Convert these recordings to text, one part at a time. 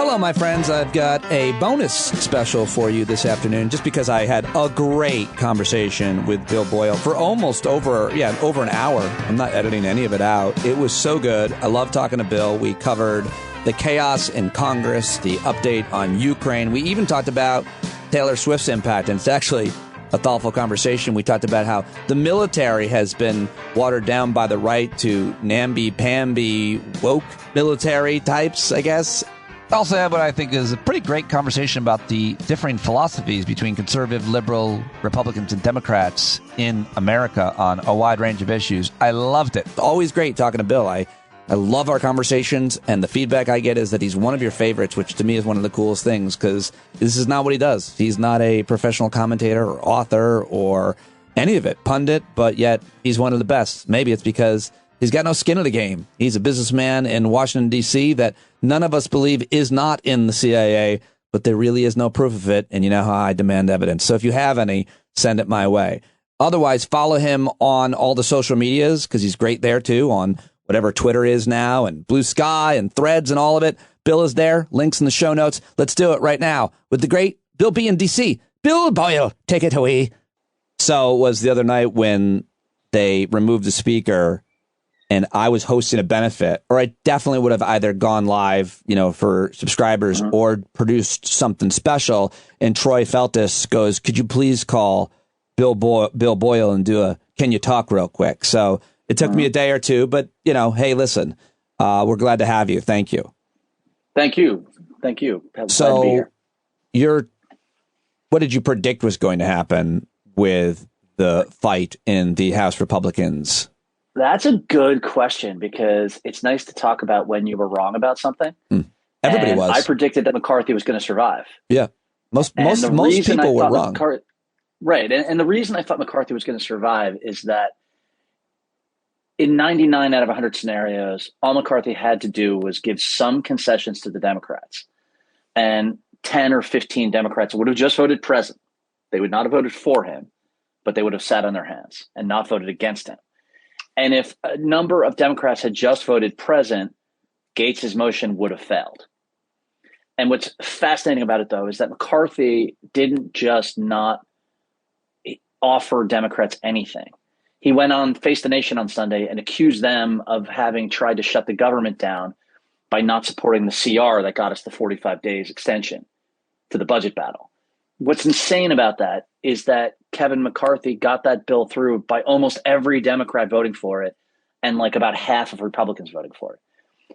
Hello, my friends. I've got a bonus special for you this afternoon just because I had a great conversation with Bill Boyle for almost over an hour. I'm not editing any of it out. It was so good. I love talking to Bill. We covered the chaos in Congress, the update on Ukraine. We even talked about Taylor Swift's impact, and it's actually a thoughtful conversation. We talked about how the military has been watered down by the right to namby-pamby woke military types, I guess. Also had what I think is a pretty great conversation about the differing philosophies between conservative, liberal, Republicans, and Democrats in America on a wide range of issues. I loved it. Always great talking to Bill. I love our conversations, and the feedback I get is that he's one of your favorites, which to me is one of the coolest things, because this is not what he does. He's not a professional commentator or author or any of it, pundit, but yet he's one of the best. Maybe it's because he's got no skin in the game. He's a businessman in Washington, D.C. that none of us believe is not in the CIA, but there really is no proof of it, and you know how I demand evidence. So if you have any, send it my way. Otherwise, follow him on all the social medias, because he's great there, too, on whatever Twitter is now, and Blue Sky, and Threads, and all of it. Bill is there. Links in the show notes. Let's do it right now with the great Bill B in D.C. Bill Boyle, take it away. So it was the other night when they removed the speaker, and I was hosting a benefit, or I definitely would have either gone live, for subscribers or produced something special. And Troy Feltus goes, "Could you please call Bill Boyle and do a, can you talk real quick?" So it took me a day or two, but hey, listen, we're glad to have you. Thank you. Thank you. So what did you predict was going to happen with the fight in the House Republicans? That's a good question, because it's nice to talk about when you were wrong about something. Everybody was. I was. predicted that McCarthy was going to survive. Yeah. Most people were wrong. Right. And the reason I thought McCarthy was going to survive is that in 99 out of 100 scenarios, all McCarthy had to do was give some concessions to the Democrats. And 10 or 15 Democrats would have just voted present. They would not have voted for him, but they would have sat on their hands and not voted against him. And if a number of Democrats had just voted present, Gates's motion would have failed. And what's fascinating about it, though, is that McCarthy didn't just not offer Democrats anything. He went on Face the Nation on Sunday and accused them of having tried to shut the government down by not supporting the CR that got us the 45 days extension to the budget battle. What's insane about that is that Kevin McCarthy got that bill through by almost every Democrat voting for it, and like about half of Republicans voting for it.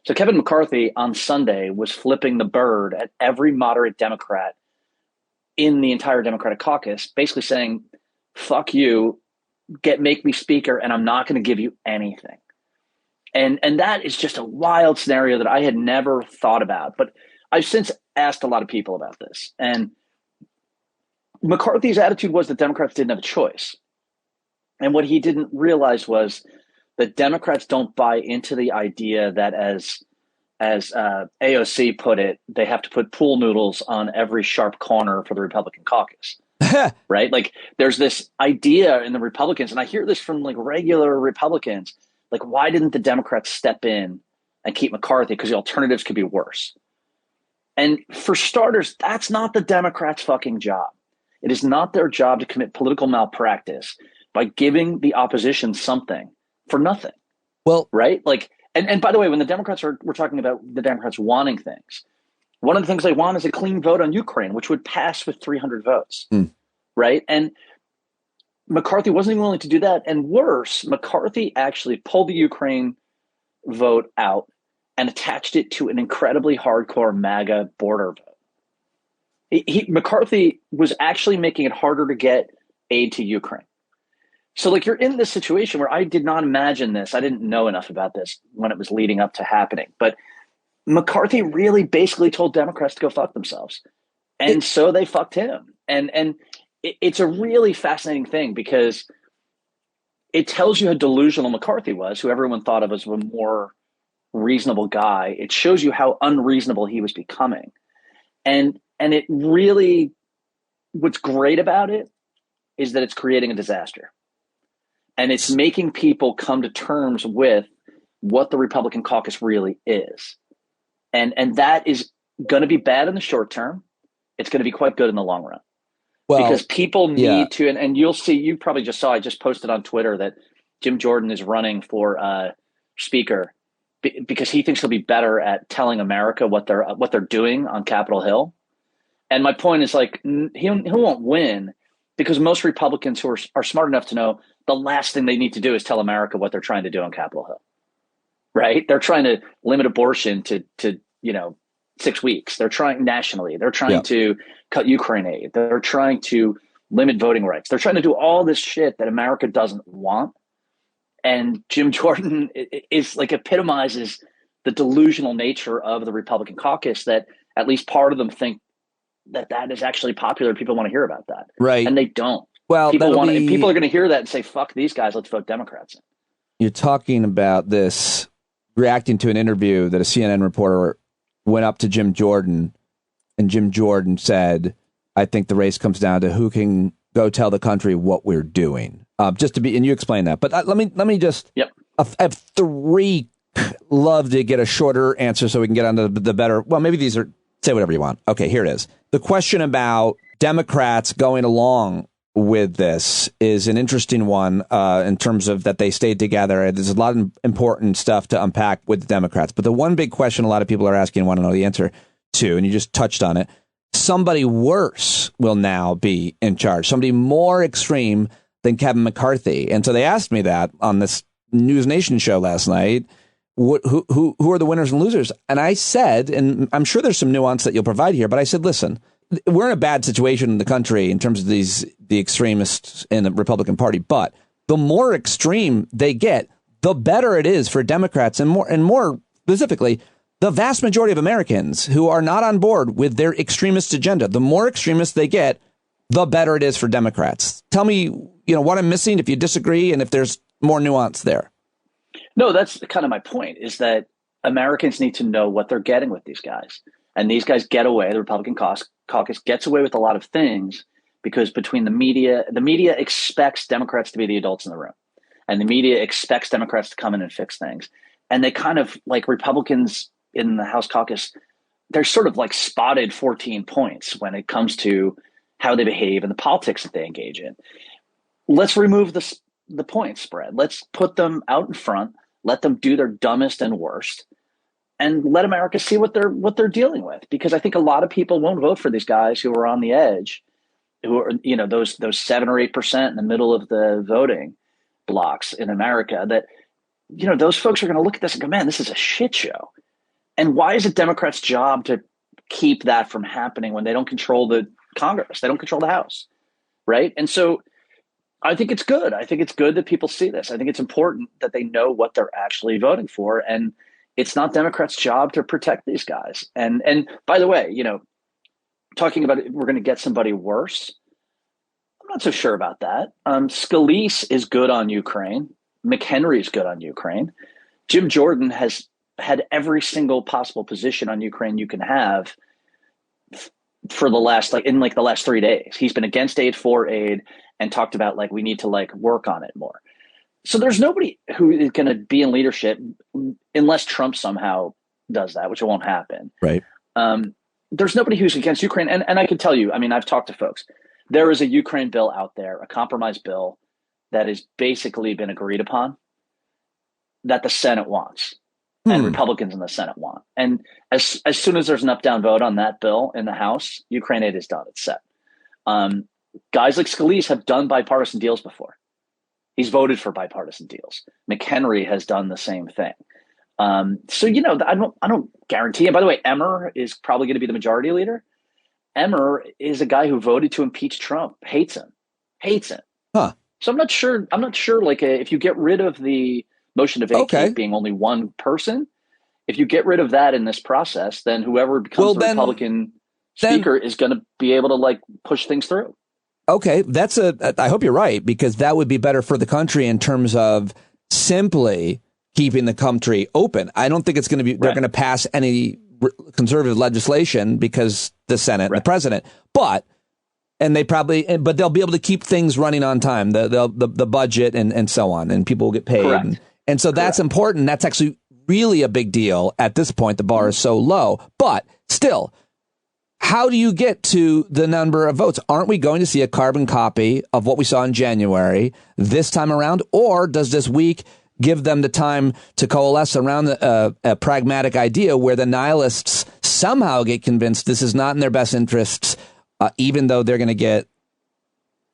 So Kevin McCarthy on Sunday was flipping the bird at every moderate Democrat in the entire Democratic caucus, basically saying, "Fuck you, make me speaker, and I'm not going to give you anything." And that is just a wild scenario that I had never thought about. But I've since asked a lot of people about this, and McCarthy's attitude was that Democrats didn't have a choice. And what he didn't realize was that Democrats don't buy into the idea that, as AOC put it, they have to put pool noodles on every sharp corner for the Republican caucus. Right? Like, there's this idea in the Republicans, and I hear this from like regular Republicans, like, why didn't the Democrats step in and keep McCarthy? Because the alternatives could be worse. And for starters, that's not the Democrats' fucking job. It is not their job to commit political malpractice by giving the opposition something for nothing. Well, right? Like, and by the way, when the Democrats we're talking about the Democrats wanting things, one of the things they want is a clean vote on Ukraine, which would pass with 300 votes. Right? And McCarthy wasn't even willing to do that. And worse, McCarthy actually pulled the Ukraine vote out and attached it to an incredibly hardcore MAGA border vote. McCarthy was actually making it harder to get aid to Ukraine. So like, you're in this situation where I did not imagine this. I didn't know enough about this when it was leading up to happening. But McCarthy really basically told Democrats to go fuck themselves. And so they fucked him. And it's a really fascinating thing, because it tells you how delusional McCarthy was, who everyone thought of as a more reasonable guy. It shows you how unreasonable he was becoming. And it really, what's great about it is that it's creating a disaster. And it's making people come to terms with what the Republican caucus really is. And that is going to be bad in the short term. It's going to be quite good in the long run. Well, because people need to, and you'll see, you probably just saw, I just posted on Twitter that Jim Jordan is running for speaker because he thinks he'll be better at telling America what they're doing on Capitol Hill. And my point is like, he won't win because most Republicans who are smart enough to know the last thing they need to do is tell America what they're trying to do on Capitol Hill, right? They're trying to limit abortion to 6 weeks. They're trying nationally. They're trying to cut Ukraine aid. They're trying to limit voting rights. They're trying to do all this shit that America doesn't want. And Jim Jordan is like epitomizes the delusional nature of the Republican caucus that at least part of them think that is actually popular. People want to hear about that. Right. And they don't. Well, people are going to hear that and say, fuck these guys. Let's vote Democrats in. You're talking about this, reacting to an interview that a CNN reporter went up to Jim Jordan, and Jim Jordan said, I think the race comes down to who can go tell the country what we're doing. Just to be, and you explain that. But let me just, I have three, love to get a shorter answer so we can get on to the better. Well, maybe these are, say whatever you want. Okay, here it is. The question about Democrats going along with this is an interesting one in terms of that they stayed together. There's a lot of important stuff to unpack with the Democrats. But the one big question a lot of people are asking and want to know the answer to, and you just touched on it, somebody worse will now be in charge, somebody more extreme than Kevin McCarthy. And so they asked me that on this News Nation show last night. Who are the winners and losers? And I said, and I'm sure there's some nuance that you'll provide here, but I said, listen, we're in a bad situation in the country in terms of the extremists in the Republican Party. But the more extreme they get, the better it is for Democrats, and more specifically, the vast majority of Americans who are not on board with their extremist agenda. The more extremist they get, the better it is for Democrats. Tell me, what I'm missing, if you disagree, and if there's more nuance there. No, that's kind of my point, is that Americans need to know what they're getting with these guys. And these guys get away, the Republican caucus gets away with a lot of things because between the media expects Democrats to be the adults in the room. And the media expects Democrats to come in and fix things. And they kind of, like Republicans in the House caucus, they're sort of like spotted 14 points when it comes to how they behave and the politics that they engage in. Let's remove the point spread. Let's put them out in front, let them do their dumbest and worst, and let America see what they're dealing with. Because I think a lot of people won't vote for these guys who are on the edge, who are, those 7 or 8% in the middle of the voting blocks in America, that, those folks are going to look at this and go, man, this is a shit show. And why is it Democrats' job to keep that from happening when they don't control the Congress? They don't control the House, right? And so I think it's good. I think it's good that people see this. I think it's important that they know what they're actually voting for. And it's not Democrats' job to protect these guys. And by the way, talking about it, we're going to get somebody worse. I'm not so sure about that. Scalise is good on Ukraine. McHenry is good on Ukraine. Jim Jordan has had every single possible position on Ukraine you can have for the last, the last 3 days. He's been against aid, for aid, and talked about we need to work on it more. So there's nobody who is going to be in leadership unless Trump somehow does that, which won't happen. Right. There's nobody who's against Ukraine. And I can tell you, I've talked to folks. There is a Ukraine bill out there, a compromise bill that has basically been agreed upon that the Senate wants and Republicans in the Senate want. And as soon as there's an up-down vote on that bill in the House, Ukraine aid is done. It's set. Guys like Scalise have done bipartisan deals before. He's voted for bipartisan deals. McHenry has done the same thing. So, I don't guarantee. And by the way, Emmer is probably going to be the majority leader. Emmer is a guy who voted to impeach Trump, hates him. Huh. So I'm not sure. If you get rid of the motion to vacate being only one person, if you get rid of that in this process, then whoever becomes the Republican speaker is going to be able to push things through. Okay, I hope you're right, because that would be better for the country in terms of simply keeping the country open. I don't think it's going to be, they're going to pass any conservative legislation because the Senate and the president, but they'll be able to keep things running on time, the budget and so on, and people will get paid. And so that's important. That's actually really a big deal at this point. The bar is so low, but still, how do you get to the number of votes? Aren't we going to see a carbon copy of what we saw in January this time around? Or does this week give them the time to coalesce around a pragmatic idea where the nihilists somehow get convinced this is not in their best interests, even though they're going to get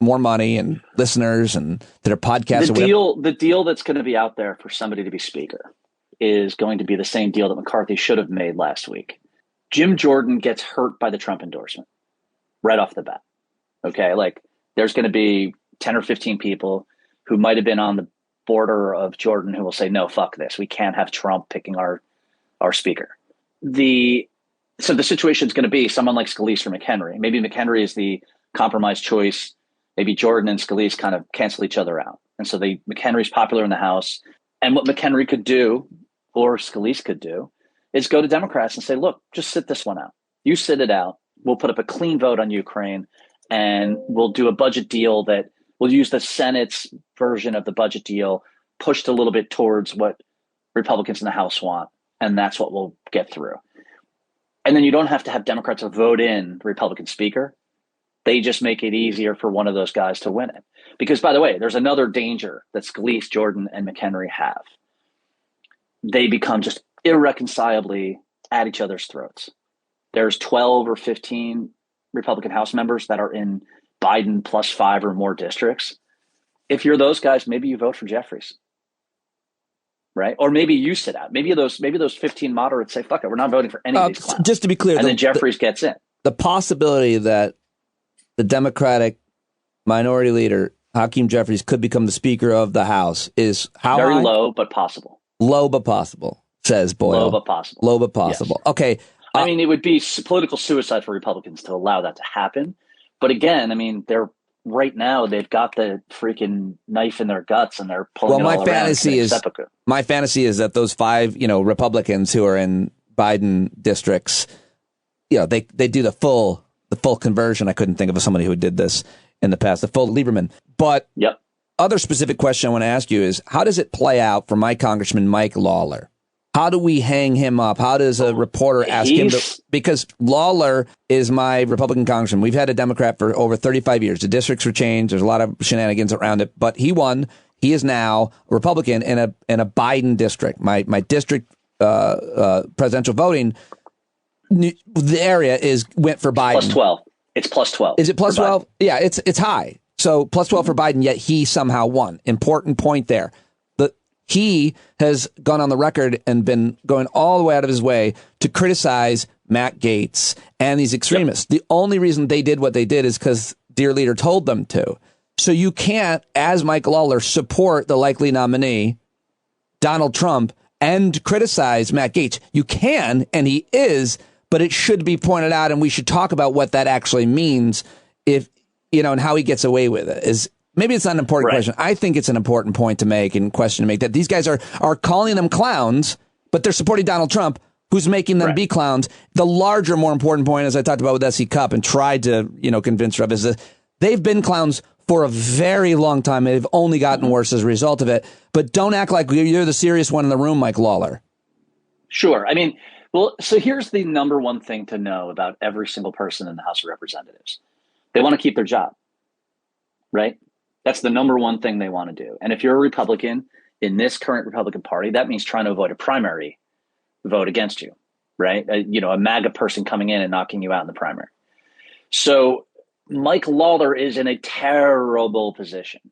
more money and listeners and their podcasts? The deal that's going to be out there for somebody to be speaker is going to be the same deal that McCarthy should have made last week. Jim Jordan gets hurt by the Trump endorsement right off the bat. Okay. Like there's going to be 10 or 15 people who might've been on the border of Jordan who will say, no, fuck this. We can't have Trump picking our speaker. So the situation is going to be someone like Scalise or McHenry. Maybe McHenry is the compromise choice. Maybe Jordan and Scalise kind of cancel each other out. And so McHenry's popular in the House. And what McHenry could do, or Scalise could do, is go to Democrats and say, look, just sit this one out. You sit it out. We'll put up a clean vote on Ukraine, and we'll do a budget deal that we'll use the Senate's version of the budget deal, pushed a little bit towards what Republicans in the House want. And that's what we'll get through. And then you don't have to have Democrats vote in the Republican speaker. They just make it easier for one of those guys to win it. Because, by the way, there's another danger that Scalise, Jordan, and McHenry have. They become just irreconcilably at each other's throats. There's 12 or 15 Republican House members that are in Biden plus 5 or more districts. If you're those guys, maybe you vote for Jeffries, right? Or maybe you sit out. Maybe those 15 moderates say, fuck it, we're not voting for any of these clowns. Just to be clear. And then Jeffries gets in. The possibility that the Democratic minority leader, Hakeem Jeffries, could become the Speaker of the House is how very high? Low, but possible. Low, but possible, says Boyle. Low, but possible. Low, but possible. Yes. Okay. I mean, it would be political suicide for Republicans to allow that to happen. But again, I mean, right now they've got the freaking knife in their guts and they're pulling it all around. My fantasy is that those 5, Republicans who are in Biden districts, they do the full conversion. I couldn't think of somebody who did this in the past, the full Lieberman. But other specific question I want to ask you is, how does it play out for my Congressman Mike Lawler? How do we hang him up? How does a reporter ask him to? Because Lawler is my Republican congressman. We've had a Democrat for over 35 years. The districts were changed. There's a lot of shenanigans around it, but he won. He is now a Republican in a Biden district. My district presidential voting, the area went for Biden. Plus 12. It's plus 12. Is it plus 12? Yeah, it's high. So plus 12 for Biden, yet he somehow won. Important point there. He has gone on the record and been going all the way out of his way to criticize Matt Gaetz and these extremists. Yep. The only reason they did what they did is because Dear Leader told them to. So you can't, as Mike Lawler, support the likely nominee, Donald Trump, and criticize Matt Gaetz. You can, and he is, but it should be pointed out, and we should talk about what that actually means, and how he gets away with it. Maybe it's not an important question. I think it's an important point to make and question to make, that these guys are calling them clowns, but they're supporting Donald Trump, who's making them be clowns. The larger, more important point, as I talked about with S.E. Cupp and tried to, convince Rev, is that they've been clowns for a very long time. They've only gotten worse as a result of it. But don't act like you're the serious one in the room, Mike Lawler. Sure. I mean, well, so here's the number one thing to know about every single person in the House of Representatives. They want to keep their job, right? That's the number one thing they want to do. And if you're a Republican in this current Republican Party, that means trying to avoid a primary vote against you, right? A MAGA person coming in and knocking you out in the primary. So Mike Lawler is in a terrible position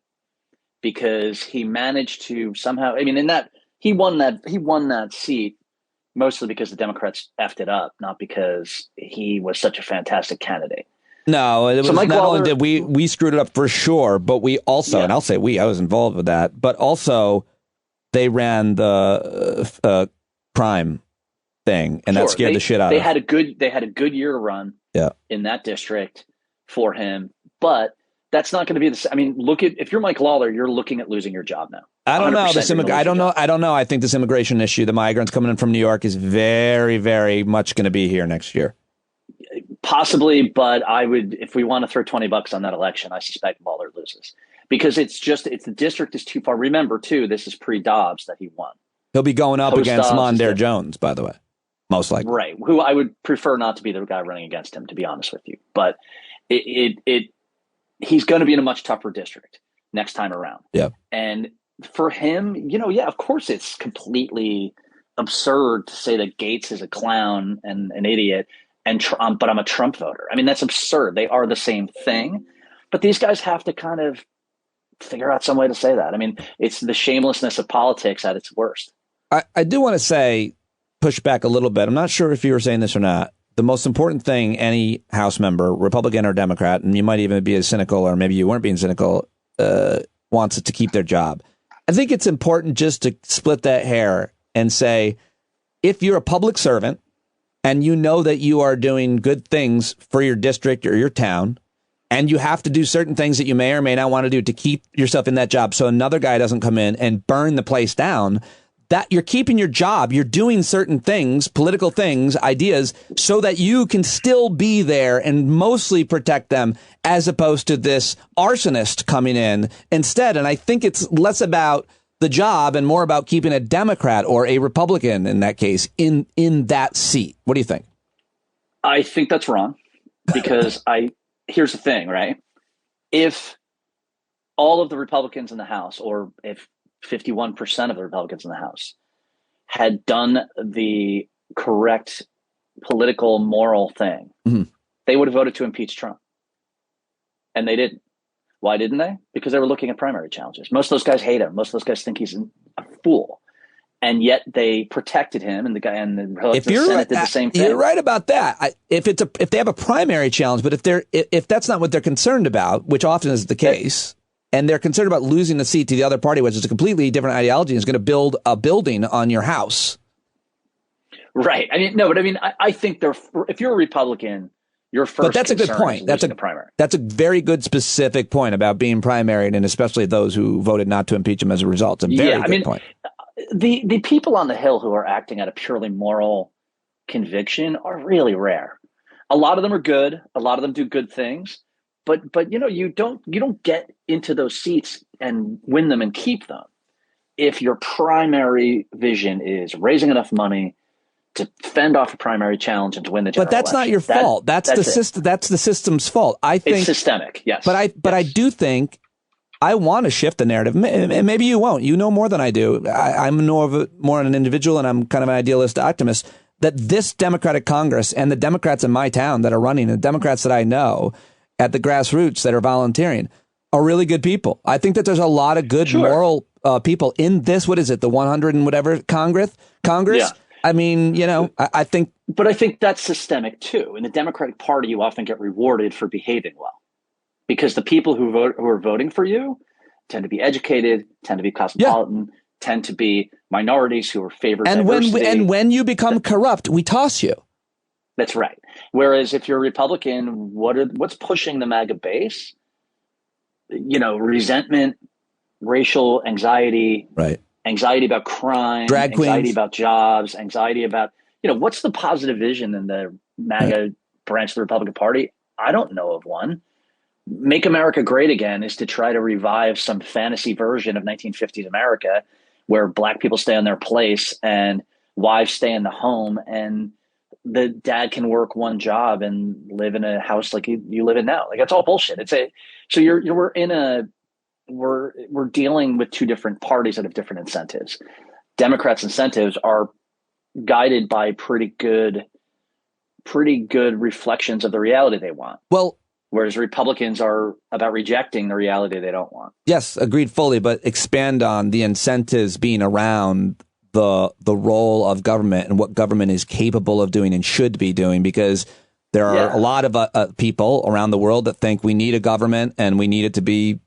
because he managed to somehow, he won that seat mostly because the Democrats effed it up, not because he was such a fantastic candidate. No, it was not only did we screwed it up for sure, but we also, and I'll say I was involved with that, but also they ran the crime thing, and that scared the shit out of them. They had a good year to run in that district for him, but that's not going to be the same. I mean, if you're Mike Lawler, you're looking at losing your job now. I don't know. I don't know. I think this immigration issue, the migrants coming in from New York, is very, very much going to be here next year. Possibly, but if we want to throw $20 on that election, I suspect Lawler loses because the district is too far. Remember, too, this is pre-Dobbs that he won. He'll be going up Post against office, Mondaire Jones, by the way, most likely. Right. Who I would prefer not to be the guy running against him, to be honest with you. But he's going to be in a much tougher district next time around. Yeah. And for him, of course it's completely absurd to say that Gates is a clown and an idiot and Trump, but I'm a Trump voter. I mean, that's absurd. They are the same thing. But these guys have to kind of figure out some way to say that. I mean, it's the shamelessness of politics at its worst. I do want to push back a little bit. I'm not sure if you were saying this or not. The most important thing any House member, Republican or Democrat, and you might even be as cynical, or maybe you weren't being cynical, wants it to keep their job. I think it's important just to split that hair and say, if you're a public servant and you know that you are doing good things for your district or your town, and you have to do certain things that you may or may not want to do to keep yourself in that job so another guy doesn't come in and burn the place down, that you're keeping your job, you're doing certain things, political things, ideas, so that you can still be there and mostly protect them, as opposed to this arsonist coming in instead. And I think it's less about the job and more about keeping a Democrat or a Republican, in that case, in that seat. What do you think? I think that's wrong, because here's the thing, right? If all of the Republicans in the House, or if 51% of the Republicans in the House had done the correct political, moral thing, they would have voted to impeach Trump. And they didn't. Why didn't they? Because they were looking at primary challenges. Most of those guys hate him. Most of those guys think he's a fool. And yet they protected him, and the Senate did the same thing. You're right about that. If they have a primary challenge, but if that's not what they're concerned about, which often is the case, and they're concerned about losing the seat to the other party, which is a completely different ideology, and is going to build a building on your house. Right. I think if you're a Republican, your first. But that's a good point. That's a very good specific point about being primaried, and especially those who voted not to impeach him as a result. It's a very good point. The people on the Hill who are acting out of purely moral conviction are really rare. A lot of them are good. A lot of them do good things. But you don't get into those seats and win them and keep them if your primary vision is raising enough money to fend off a primary challenge and to win the general election. But that's not your fault. That's the system. That's the system's fault. I think it's systemic. Yes. But I do think I want to shift the narrative. Maybe you won't. You know more than I do. I'm more an individual, and I'm kind of an idealist optimist, that this Democratic Congress and the Democrats in my town that are running, the Democrats that I know at the grassroots that are volunteering, are really good people. I think that there's a lot of good moral people in this. What is it? The 100 and whatever Congress? Yeah. I mean, I think. But I think that's systemic too. In the Democratic Party, you often get rewarded for behaving well, because the people who are voting for you tend to be educated, tend to be cosmopolitan, tend to be minorities who are favored diversity. And when you become corrupt, we toss you. That's right. Whereas if you're a Republican, what's pushing the MAGA base? Resentment, racial anxiety, right? Anxiety about crime, drag queens, anxiety about jobs, anxiety about, what's the positive vision in the MAGA branch of the Republican Party? I don't know of one. Make America Great Again is to try to revive some fantasy version of 1950s America where black people stay on their place and wives stay in the home and the dad can work one job and live in a house like you live in now. Like, that's all bullshit. We're dealing with two different parties that have different incentives. Democrats' incentives are guided by pretty good reflections of the reality they want. Well, whereas Republicans are about rejecting the reality they don't want. Yes, agreed fully, but expand on the incentives being around the role of government and what government is capable of doing and should be doing, because there are a lot of people around the world that think we need a government and we need it to be,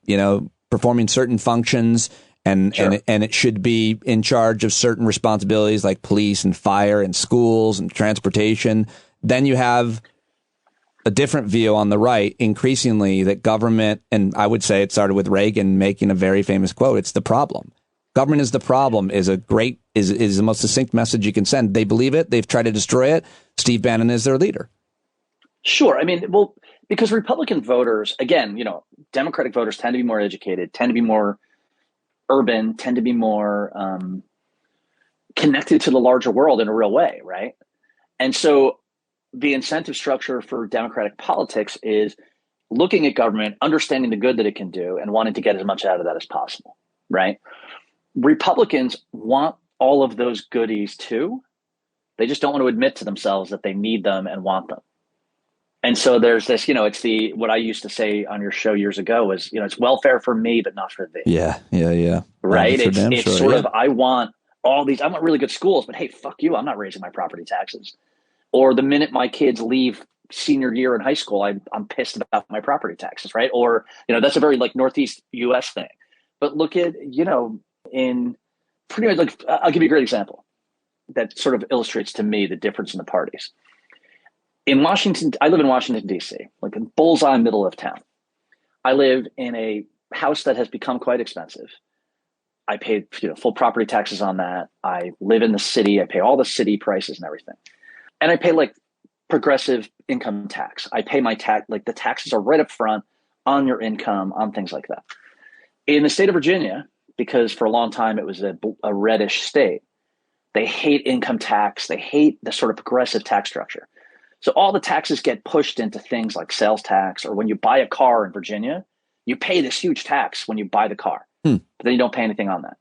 performing certain functions and it should be in charge of certain responsibilities like police and fire and schools and transportation. Then you have a different view on the right, increasingly, that government, and I would say it started with Reagan making a very famous quote, it's the problem. Government is the problem is is the most succinct message you can send. They believe it. They've tried to destroy it. Steve Bannon is their leader. Sure. Because Republican voters, again, Democratic voters tend to be more educated, tend to be more urban, tend to be more connected to the larger world in a real way, right? And so the incentive structure for democratic politics is looking at government, understanding the good that it can do, and wanting to get as much out of that as possible, right? Republicans want all of those goodies too. They just don't want to admit to themselves that they need them and want them. And so there's this, it's what I used to say on your show years ago was, it's welfare for me, but not for thee. Yeah. Right? It's sort of, I want really good schools, but hey, fuck you. I'm not raising my property taxes. Or the minute my kids leave senior year in high school, I'm pissed about my property taxes, right? Or, that's a very like Northeast US thing. But look at, in pretty much I'll give you a great example that sort of illustrates to me the difference in the parties. In Washington, I live in Washington, D.C., like in bullseye middle of town. I live in a house that has become quite expensive. I paid full property taxes on that. I live in the city. I pay all the city prices and everything. And I pay like progressive income tax. I pay my tax, like the taxes are right up front on your income, on things like that. In the state of Virginia, because for a long time it was a reddish state, they hate income tax. They hate the sort of progressive tax structure. So all the taxes get pushed into things like sales tax, or when you buy a car in Virginia, you pay this huge tax when you buy the car, but then you don't pay anything on that.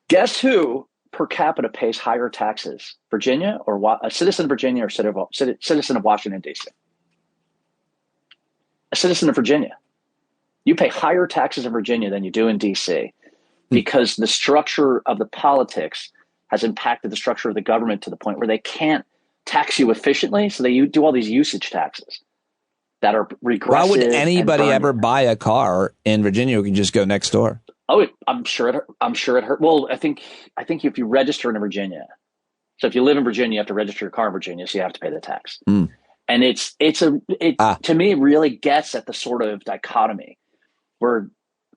Guess who per capita pays higher taxes, Virginia or a citizen of Virginia or citizen of Washington, D.C.? A citizen of Virginia. You pay higher taxes in Virginia than you do in D.C. because the structure of the politics has impacted the structure of the government to the point where they can't tax you efficiently, so they do all these usage taxes that are regressive. Why would anybody ever buy a car in Virginia who can just go next door? Oh, I'm sure it hurt. Well, I think if you register in Virginia, so if you live in Virginia, you have to register your car in Virginia, so you have to pay the tax. And to me, it really gets at the sort of dichotomy where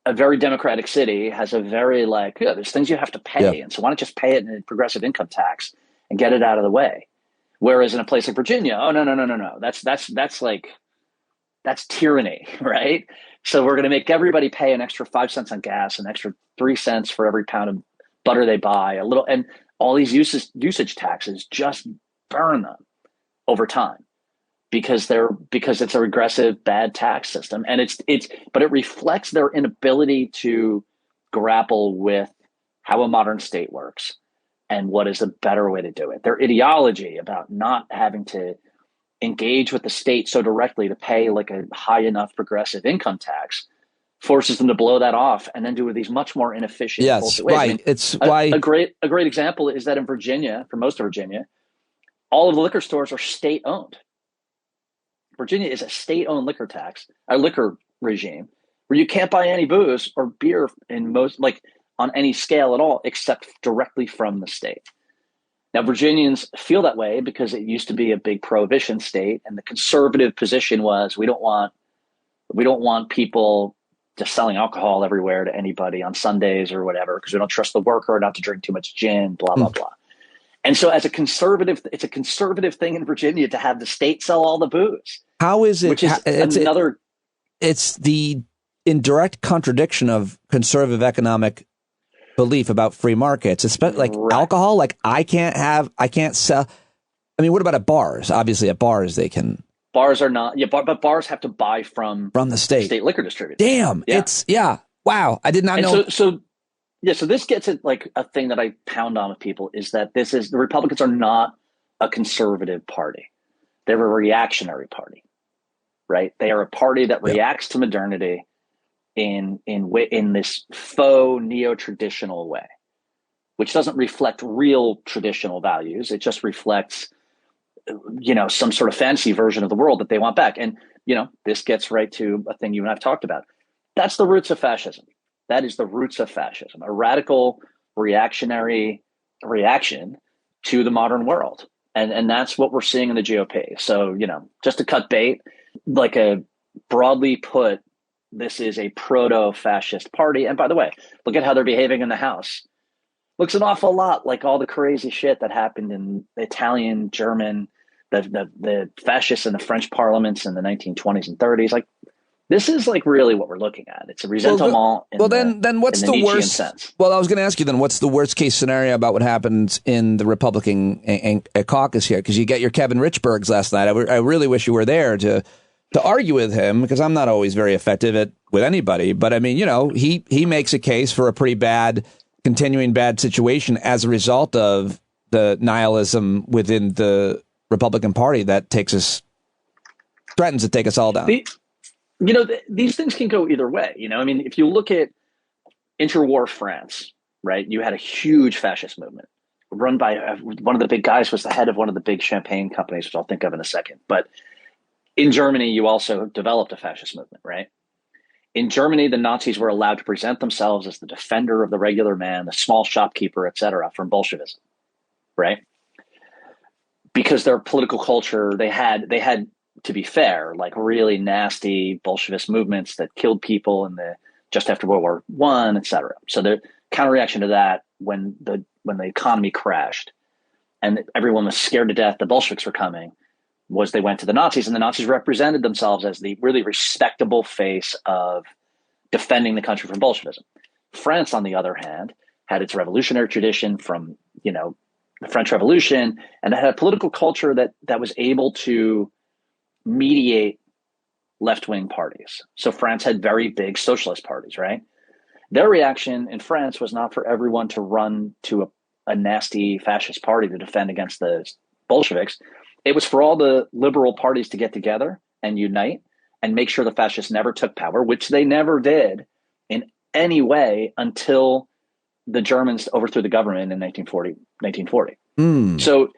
a very democratic city has a very there's things you have to pay, and so why not just pay it in a progressive income tax and get it out of the way? Whereas in a place like Virginia, oh no, that's tyranny, right? So we're going to make everybody pay an extra 5 cents on gas, an extra 3 cents for every pound of butter they buy, and all these usage taxes just burn them over time because it's a regressive bad tax system, and but it reflects their inability to grapple with how a modern state works and what is a better way to do it. Their ideology about not having to engage with the state so directly to pay like a high enough progressive income tax forces them to blow that off and then do these much more inefficient bullshit ways. Right. I mean, it's why a great example is that in Virginia, for most of Virginia, all of the liquor stores are state owned. Virginia is a state owned liquor regime where you can't buy any booze or beer in most on any scale at all, except directly from the state. Now, Virginians feel that way because it used to be a big prohibition state, and the conservative position was we don't want people just selling alcohol everywhere to anybody on Sundays or whatever because we don't trust the worker not to drink too much gin, blah blah blah. And so, as a conservative, it's a conservative thing in Virginia to have the state sell all the booze. How is it? Which is It's the in direct contradiction of conservative economic belief about free markets, especially alcohol. I can't sell. I mean, what about at bars? Obviously, at bars they can. Bars are not, but bars have to buy from the state liquor distributors. Damn, wow, I did not know. So this gets at a thing that I pound on with people is that the Republicans are not a conservative party; they're a reactionary party, right? They are a party that reacts to modernity in this faux neo-traditional way, which doesn't reflect real traditional values. It just reflects, some sort of fancy version of the world that they want back. And, this gets right to a thing you and I've talked about. That's the roots of fascism. That is the roots of fascism, a radical reactionary reaction to the modern world. And that's what we're seeing in the GOP. So, just to cut bait, broadly put, this is a proto-fascist party. And by the way, look at how they're behaving in the House. Looks an awful lot like all the crazy shit that happened in the Italian, German, the fascists in the French parliaments in the 1920s and 30s. This is like really what we're looking at. It's a resentment. Then what's the worst? Sense. Well, I was going to ask you then, what's the worst case scenario about what happens in the Republican caucus here? Because you get your Kevin Richburgs last night. I really wish you were there to argue with him, because I'm not always very effective with anybody. But I mean, he makes a case for a pretty continuing bad situation as a result of the nihilism within the Republican Party that threatens to take us all down. These things can go either way. I mean, if you look at interwar France, right, you had a huge fascist movement run by one of the big guys was the head of one of the big champagne companies, which I'll think of in a second. But in Germany, you also developed a fascist movement, right? In Germany, the Nazis were allowed to present themselves as the defender of the regular man, the small shopkeeper, et cetera, from Bolshevism, right? Because their political culture, they had, to be fair, like really nasty Bolshevist movements that killed people just after World War I, et cetera. So the counterreaction to that, when the economy crashed and everyone was scared to death the Bolsheviks were coming, was they went to the Nazis, and the Nazis represented themselves as the really respectable face of defending the country from Bolshevism. France, on the other hand, had its revolutionary tradition from, the French Revolution, and it had a political culture that was able to mediate left-wing parties. So France had very big socialist parties, right? Their reaction in France was not for everyone to run to a nasty fascist party to defend against the Bolsheviks. It was for all the liberal parties to get together and unite and make sure the fascists never took power, which they never did in any way until the Germans overthrew the government in 1940. So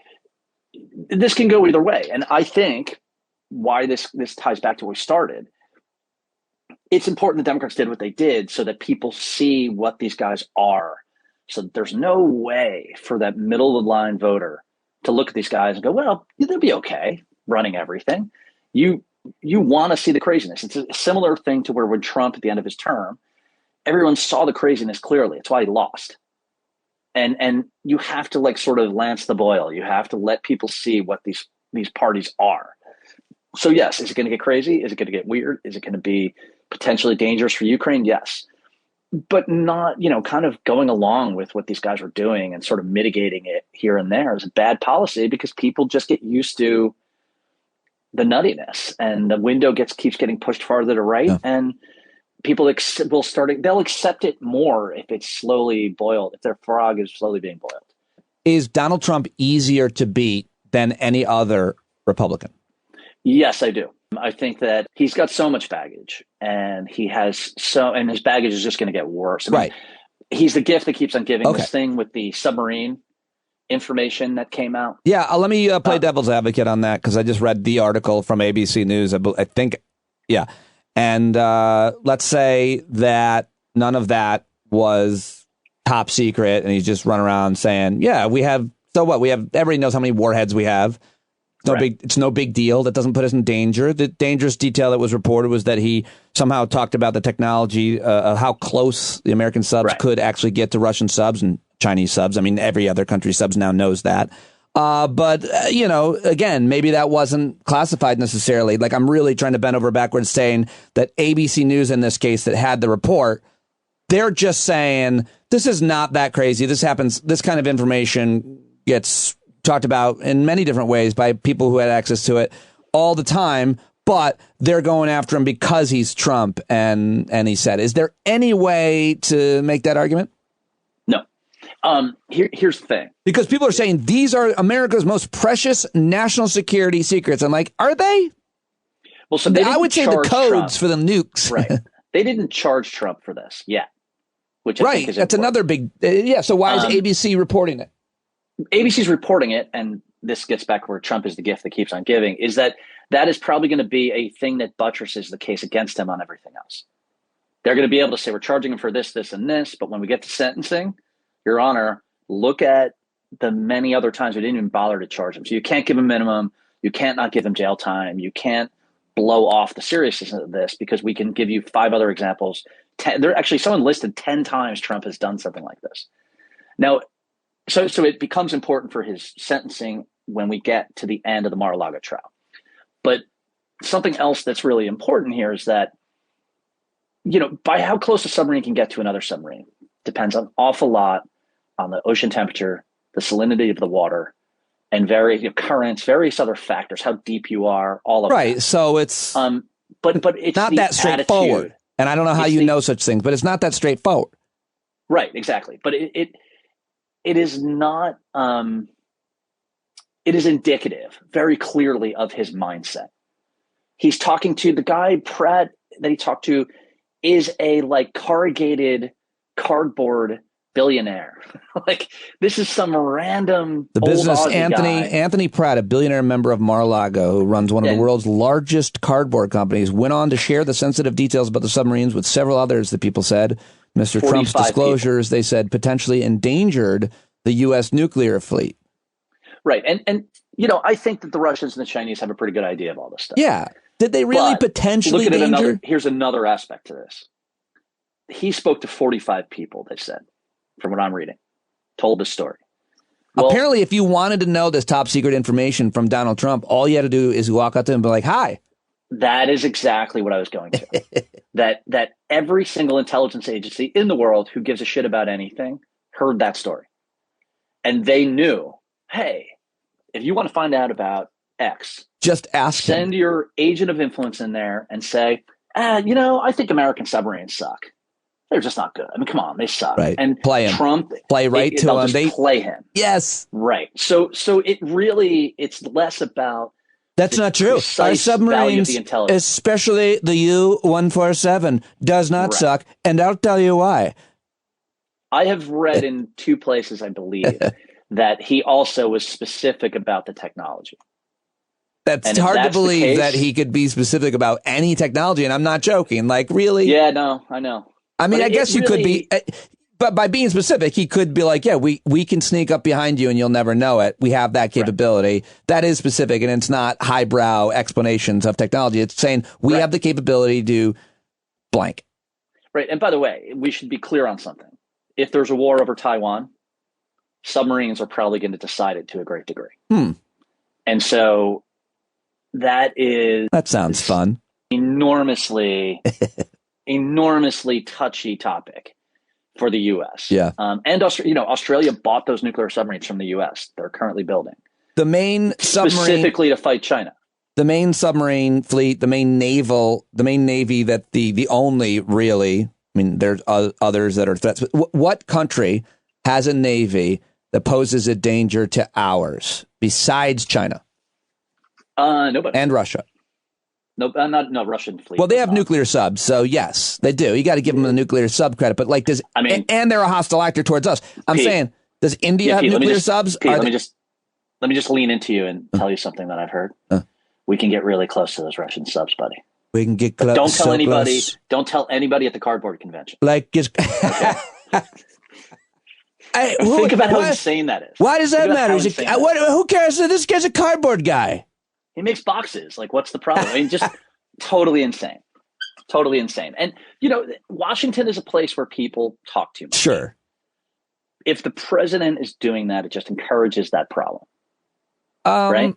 this can go either way. And I think why this ties back to where we started, it's important the Democrats did what they did so that people see what these guys are. So there's no way for that middle of the line voter to look at these guys and go, well, they'll be okay running everything. You want to see the craziness. It's a similar thing to where when Trump at the end of his term, everyone saw the craziness clearly. It's why he lost. And you have to like sort of lance the Boyle. You have to let people see what these parties are. So yes, is it going to get crazy? Is it going to get weird? Is it going to be potentially dangerous for Ukraine? Yes. But not, kind of going along with what these guys were doing and sort of mitigating it here and there is a bad policy, because people just get used to the nuttiness, and the window keeps getting pushed farther to right. Yeah. And people they'll accept it more if it's slowly boiled, if their frog is slowly being boiled. Is Donald Trump easier to beat than any other Republican? Yes, I do. I think that he's got so much baggage, and and his baggage is just going to get worse. Right. He's the gift that keeps on giving. Okay. This thing with the submarine information that came out. Yeah. Let me play devil's advocate on that, because I just read the article from ABC News. I think. Yeah. And let's say that none of that was top secret, and he's just run around saying, yeah, we have, so what? Everybody knows how many warheads we have. It's no big deal. That doesn't put us in danger. The dangerous detail that was reported was that he somehow talked about the technology, how close the American subs could actually get to Russian subs and Chinese subs. I mean, every other country's subs now knows that. But again, maybe that wasn't classified necessarily. Like, I'm really trying to bend over backwards saying that ABC News in this case that had the report, they're just saying this is not that crazy. This happens. This kind of information gets talked about in many different ways by people who had access to it all the time, but they're going after him because he's Trump. And he said, is there any way to make that argument? No. Here's the thing. Because people are saying these are America's most precious national security secrets. I'm like, are they? Well, so I would say the codes for the nukes. Right. They didn't charge Trump for this yet. Which I think is that's important. Another big. So why is ABC reporting it? ABC's reporting it, and this gets back where Trump is the gift that keeps on giving, is that is probably going to be a thing that buttresses the case against him on everything else. They're going to be able to say, we're charging him for this, this, and this, but when we get to sentencing, Your Honor, look at the many other times we didn't even bother to charge him. So you can't give him minimum. You can't not give him jail time. You can't blow off the seriousness of this, because we can give you 5 other examples. Someone listed 10 times Trump has done something like this. Now, So it becomes important for his sentencing when we get to the end of the Mar-a-Lago trial. But something else that's really important here is that by how close a submarine can get to another submarine depends an awful lot on the ocean temperature, the salinity of the water, and currents, various other factors, how deep you are, all of that. Right. So it's but it's not that straightforward. Attitude. And I don't know how you know such things, but it's not that straightforward. Right, exactly. But it is not it is indicative very clearly of his mindset. He's talking to the guy, Pratt, that he talked to is a corrugated cardboard billionaire. This is some random the business Anthony Pratt, a billionaire member of Mar-a-Lago, who runs one of the world's largest cardboard companies, went on to share the sensitive details about the submarines with several others. The people said Mr. Trump's disclosures, they said, potentially endangered the U.S. nuclear fleet. Right. And I think that the Russians and the Chinese have a pretty good idea of all this stuff. Yeah. Did they really potentially danger? Here's another aspect to this. He spoke to 45 people, they said, from what I'm reading, told the story. Well, apparently, if you wanted to know this top secret information from Donald Trump, all you had to do is walk up to him and be like, hi. That is exactly what I was going to. that every single intelligence agency in the world who gives a shit about anything heard that story. And they knew, hey, if you want to find out about X, just ask send your agent of influence in there and say, I think American submarines suck. They're just not good. I mean, come on, they suck. Right. And play him. Trump, play right to him. They play him. Yes. Right. So it's less about. That's not true. Our submarines, especially the U-147, does not suck, and I'll tell you why. I have read in two places, I believe, that he also was specific about the technology. That's hard to believe that he could be specific about any technology, and I'm not joking. Really? Yeah, no, I know. I mean, I guess you could be, but by being specific, he could be like, yeah, we can sneak up behind you and you'll never know it. We have that capability. Right. That is specific, and it's not highbrow explanations of technology. It's saying we have the capability to blank. Right. And by the way, we should be clear on something. If there's a war over Taiwan, submarines are probably going to decide it to a great degree. And so that sounds fun. Enormously touchy topic for the U.S. Yeah. And Australia bought those nuclear submarines from the U.S. They're currently building. The main submarine, specifically to fight China. The main submarine fleet, the main navy that the only really, I mean, there's others that are threats. But what country has a navy that poses a danger to ours besides China? Nobody. And Russia. No, not Russian fleet. Well, they have nuclear subs, so yes, they do. You got to give them the nuclear sub credit. But and they're a hostile actor towards us. I'm saying, does India have nuclear subs? Pete, let me just lean into you and tell you something that I've heard. We can get really close to those Russian subs, buddy. We can get close. Don't tell anybody. Close. Don't tell anybody at the cardboard convention. Think about how insane that is. Why does that matter? Who cares? This guy's a cardboard guy. He makes boxes. What's the problem? I mean, just totally insane. Totally insane. And, Washington is a place where people talk too much. Sure. If the president is doing that, it just encourages that problem. Right?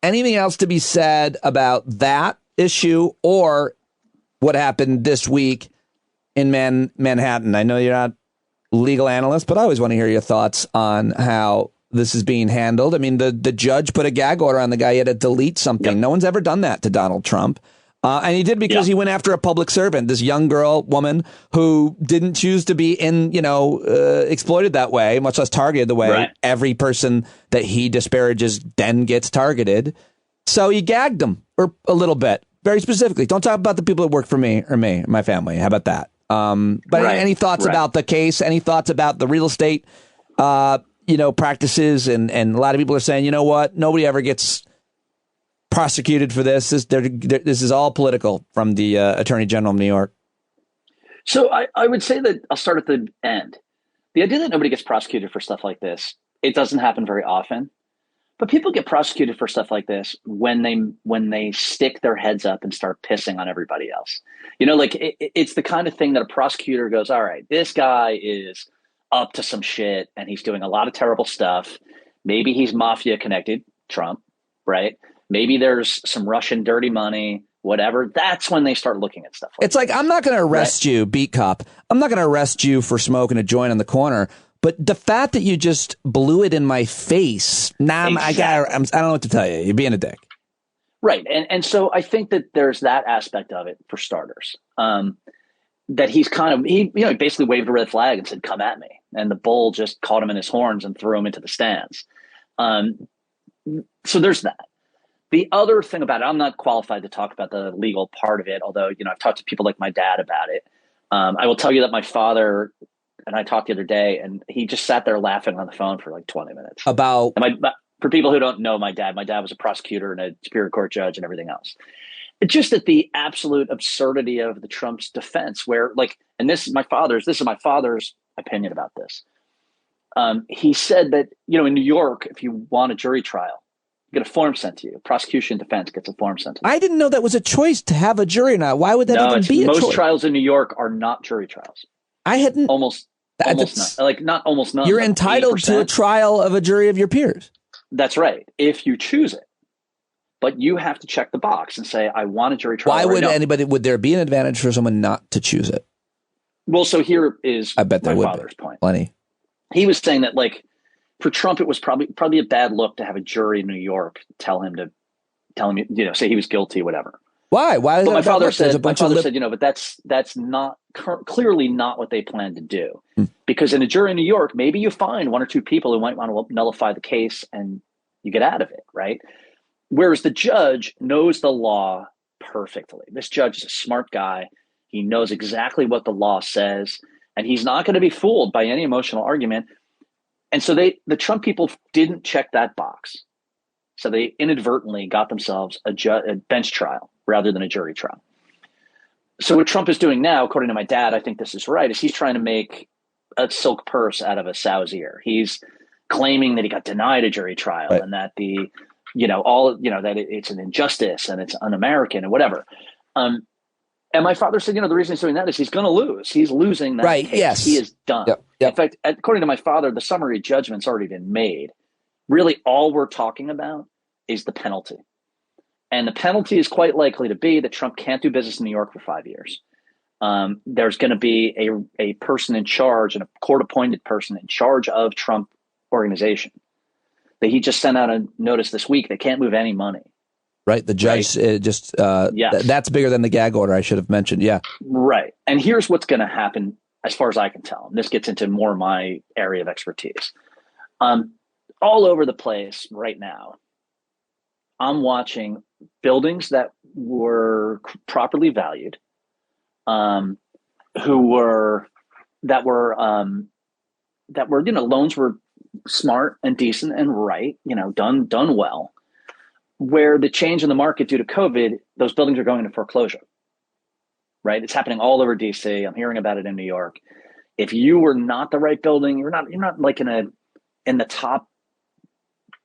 Anything else to be said about that issue or what happened this week in Manhattan? I know you're not a legal analyst, but I always want to hear your thoughts on how this is being handled. I mean, the judge put a gag order on the guy. He had to delete something. Yep. No one's ever done that to Donald Trump. And he did because he went after a public servant, this young woman who didn't choose to be exploited that way, much less targeted the way every person that he disparages then gets targeted. So he gagged him a little bit, very specifically. Don't talk about the people that work for me or my family. How about that? Any thoughts about the case? Any thoughts about the real estate practices, and a lot of people are saying, you know what, nobody ever gets prosecuted for this. This is all political from the Attorney General of New York. So I would say that I'll start at the end. The idea that nobody gets prosecuted for stuff like this, it doesn't happen very often, but people get prosecuted for stuff like this when they stick their heads up and start pissing on everybody else. It's the kind of thing that a prosecutor goes, all right, this guy is up to some shit and he's doing a lot of terrible stuff. Maybe he's mafia connected, Trump, right? Maybe there's some Russian dirty money whatever, that's when they start looking at stuff like it's like, I'm not going to arrest you, beat cop. I'm not going to arrest you for smoking a joint on the corner. But the fact that you just blew it in my face, Exactly. I don't know what to tell you. You're being a dick. Right. And so I think that there's that aspect of it, for starters, that he's he basically waved a red flag and said, come at me. And the bull just caught him in his horns and threw him into the stands. So there's that. The other thing about it, I'm not qualified to talk about the legal part of it, although, I've talked to people like my dad about it. I will tell you that my father and I talked the other day, and he just sat there laughing on the phone for like 20 minutes. About? For people who don't know my dad was a prosecutor and a Superior Court judge and everything else. It's just at the absolute absurdity of the Trump's defense, where and this is my father's opinion about this. He said that, in New York, if you want a jury trial, you get a form sent to you. Prosecution defense gets a form sent to you. I didn't know that was a choice to have a jury or not. Why would that even be a choice? Most trials in New York are not jury trials. I hadn't. Almost not. Not almost none. You're entitled 8%. To a trial of a jury of your peers. That's right, if you choose it. But you have to check the box and say, I want a jury trial. Why would there be an advantage for someone not to choose it? Well, so here is I bet there my would father's be. point. Plenty. He was saying that, for Trump, it was probably a bad look to have a jury in New York tell him, say he was guilty, whatever. Why? Why? But my father said, but that's not clearly not what they plan to do. Because in a jury in New York, maybe you find one or two people who might want to nullify the case and you get out of it, right? Whereas the judge knows the law perfectly. This judge is a smart guy. He knows exactly what the law says, and he's not going to be fooled by any emotional argument. And so the Trump people didn't check that box. So they inadvertently got themselves a bench trial rather than a jury trial. So what Trump is doing now, according to my dad, I think this is right, is he's trying to make a silk purse out of a sow's ear. He's claiming that he got denied a jury trial, right, and that that it's an injustice and it's un-American and whatever. And my father said, the reason he's doing that is he's going to lose. He's losing that case. Yes. He is done. Yep. In fact, according to my father, the summary judgment's already been made. Really, all we're talking about is the penalty. And the penalty is quite likely to be that Trump can't do business in New York for 5 years. There's going to be a person in charge, and a court-appointed person in charge of Trump organization. That he just sent out a notice this week. They can't move any money. Right. The judge that's bigger than the gag order, I should have mentioned. Yeah. Right. And here's what's going to happen as far as I can tell. And this gets into more my area of expertise. All over the place right now, I'm watching buildings that were properly valued, loans were smart and decent and right, done well. Where the change in the market due to COVID, those buildings are going into foreclosure. Right? It's happening all over DC. I'm hearing about it in New York. If you were not the right building, you're not like in the top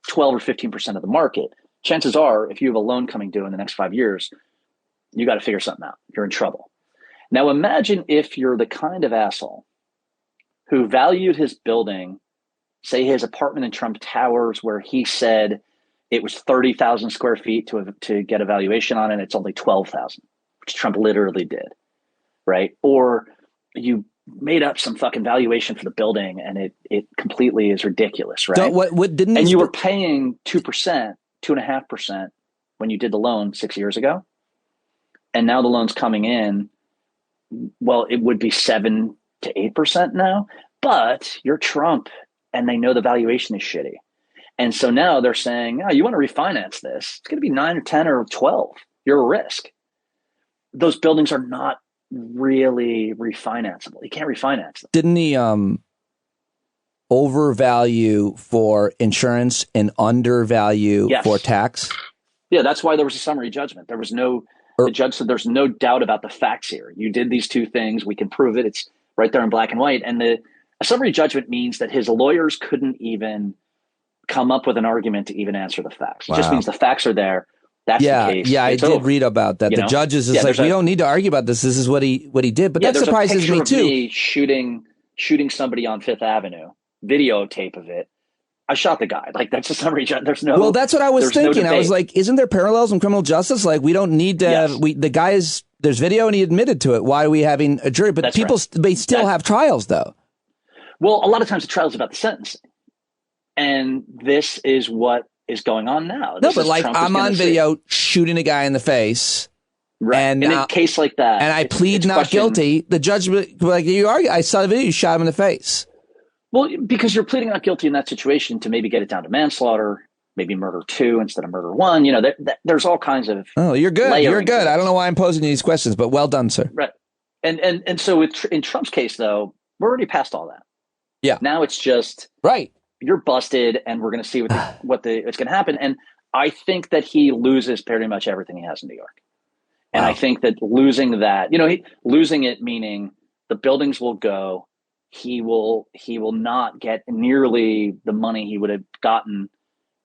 12 or 15% of the market. Chances are, if you have a loan coming due in the next 5 years, you got to figure something out. You're in trouble. Now imagine if you're the kind of asshole who valued his building, say his apartment in Trump Towers, where he said it was 30,000 square feet to get a valuation on it. It's only 12,000, which Trump literally did, right? Or you made up some fucking valuation for the building and it completely is ridiculous, right? So you were paying 2%, 2.5% when you did the loan 6 years ago. And now the loan's coming in, well, it would be 7 to 8% now, but you're Trump and they know the valuation is shitty. And so now they're saying, oh, you want to refinance this? It's going to be 9 or 10 or 12. You're a risk. Those buildings are not really refinanceable. You can't refinance them. Didn't he overvalue for insurance and undervalue for tax? Yeah, that's why there was a summary judgment. The judge said there's no doubt about the facts here. You did these two things. We can prove it. It's right there in black and white. And a summary judgment means that his lawyers couldn't even come up with an argument to even answer the facts. It just means the facts are there. That's the case. Yeah, I did read about that. The judges is we don't need to argue about this. This is what he did. But that surprises me too. Me shooting somebody on Fifth Avenue, videotape of it, I shot the guy. Like, that's a summary judgment. There's no. Well, that's what I was thinking. I was like, isn't there parallels in criminal justice? Like, we don't need to. Yes. The guy is, there's video and he admitted to it. Why are we having a jury? But That's people, they still have trials, though. Well, a lot of times the trial is about the sentencing, and this is what is going on now. No, but like, I'm on video shooting a guy in the face. Right. And in a case like that, and I plead not guilty, the judge would be like, you argue, I saw the video, you shot him in the face. Well, because you're pleading not guilty in that situation to maybe get it down to manslaughter, maybe murder 2 instead of murder 1. You know, there's all kinds of. Oh, you're good. You're good. I don't know why I'm posing these questions, but well done, sir. Right. And so in Trump's case, though, we're already past all that. Yeah. Now it's just right. You're busted, and we're going to see what's going to happen. And I think that he loses pretty much everything he has in New York. And I think that losing that, losing it meaning the buildings will go. He will not get nearly the money he would have gotten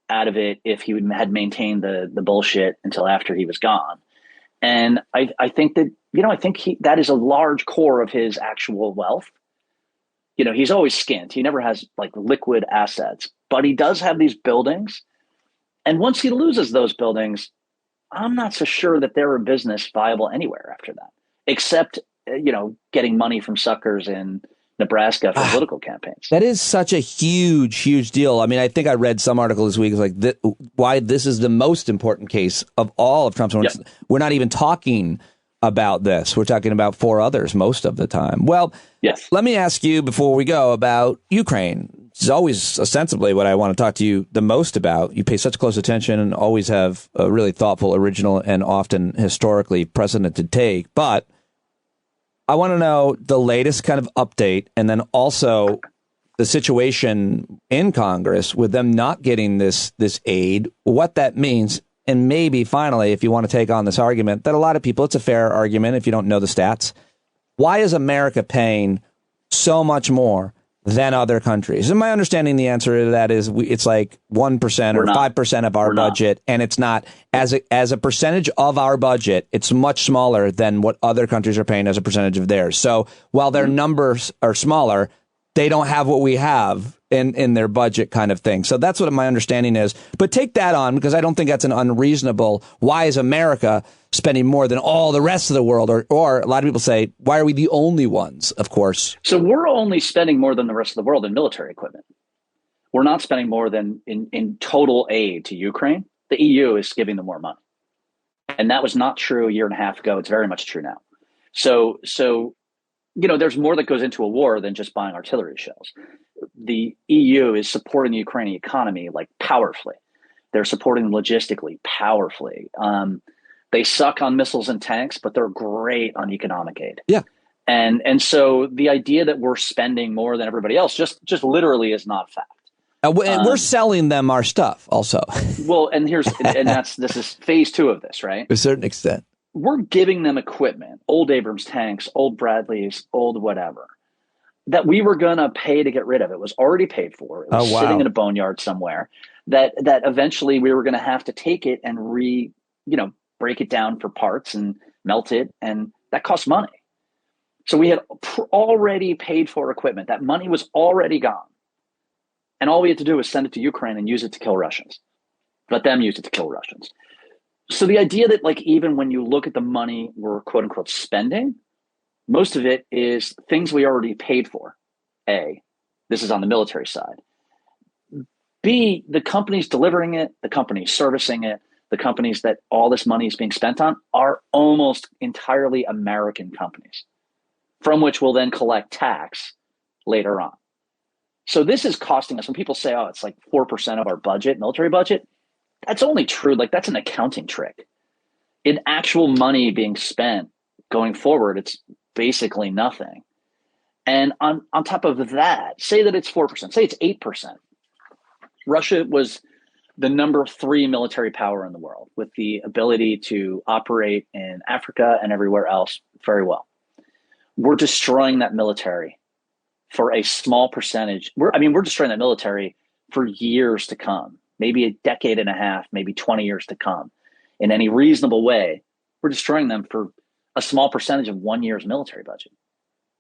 out of it if he had maintained the bullshit until after he was gone. And I think that, that is a large core of his actual wealth. He's always skint. He never has like liquid assets, but he does have these buildings. And once he loses those buildings, I'm not so sure that they're a business viable anywhere after that, except, getting money from suckers in Nebraska for political campaigns. That is such a huge, huge deal. I mean, I think I read some article this week like why this is the most important case of all of Trump's. Yep. We're not even talking about this. We're talking about 4 others most of the time. Well, yes. Let me ask you before we go about Ukraine. It's always ostensibly what I want to talk to you the most about. You pay such close attention and always have a really thoughtful, original, and often historically precedented take. But I want to know the latest kind of update, and then also the situation in Congress with them not getting this aid, what that means. And maybe finally, if you want to take on this argument that a lot of people, it's a fair argument if you don't know the stats. Why is America paying so much more than other countries? And my understanding, the answer to that is it's like 1% or 5% of our budget. And it's not as a percentage of our budget. It's much smaller than what other countries are paying as a percentage of theirs. So while their numbers are smaller, they don't have what we have in their budget kind of thing. So that's what my understanding is. But take that on, because I don't think that's an unreasonable. Why is America spending more than all the rest of the world? Or a lot of people say, why are we the only ones, of course? So we're only spending more than the rest of the world in military equipment. We're not spending more than in total aid to Ukraine. The EU is giving them more money. And that was not true a year and a half ago. It's very much true now. So there's more that goes into a war than just buying artillery shells. The EU is supporting the Ukrainian economy like powerfully. They're supporting them logistically powerfully. They suck on missiles and tanks, but they're great on economic aid. Yeah. And so the idea that we're spending more than everybody else just literally is not fact. We're selling them our stuff also. Well, and this is phase 2 of this, right? To a certain extent. We're giving them equipment, old Abrams tanks, old Bradleys, old whatever, that we were going to pay to get rid of. It was already paid for. It was sitting in a boneyard somewhere that eventually we were going to have to take it and break it down for parts and melt it. And that costs money. So we had already paid for equipment. That money was already gone. And all we had to do was send it to Ukraine and use it to kill Russians. Let them use it to kill Russians. So the idea that like even when you look at the money we're quote unquote spending, most of it is things we already paid for. A, this is on the military side. B, the companies delivering it, the companies servicing it, the companies that all this money is being spent on are almost entirely American companies, from which we'll then collect tax later on. So this is costing us. When people say, oh, it's like 4% of our budget, military budget, that's only true. Like that's an accounting trick. In actual money being spent going forward, it's basically nothing. And on top of that, say that it's 4%, say it's 8%. Russia was the number 3 military power in the world with the ability to operate in Africa and everywhere else very well. We're destroying that military for a small percentage. We're destroying that military for years to come, maybe a decade and a half, maybe 20 years to come. In any reasonable way, we're destroying them for a small percentage of 1 year's military budget.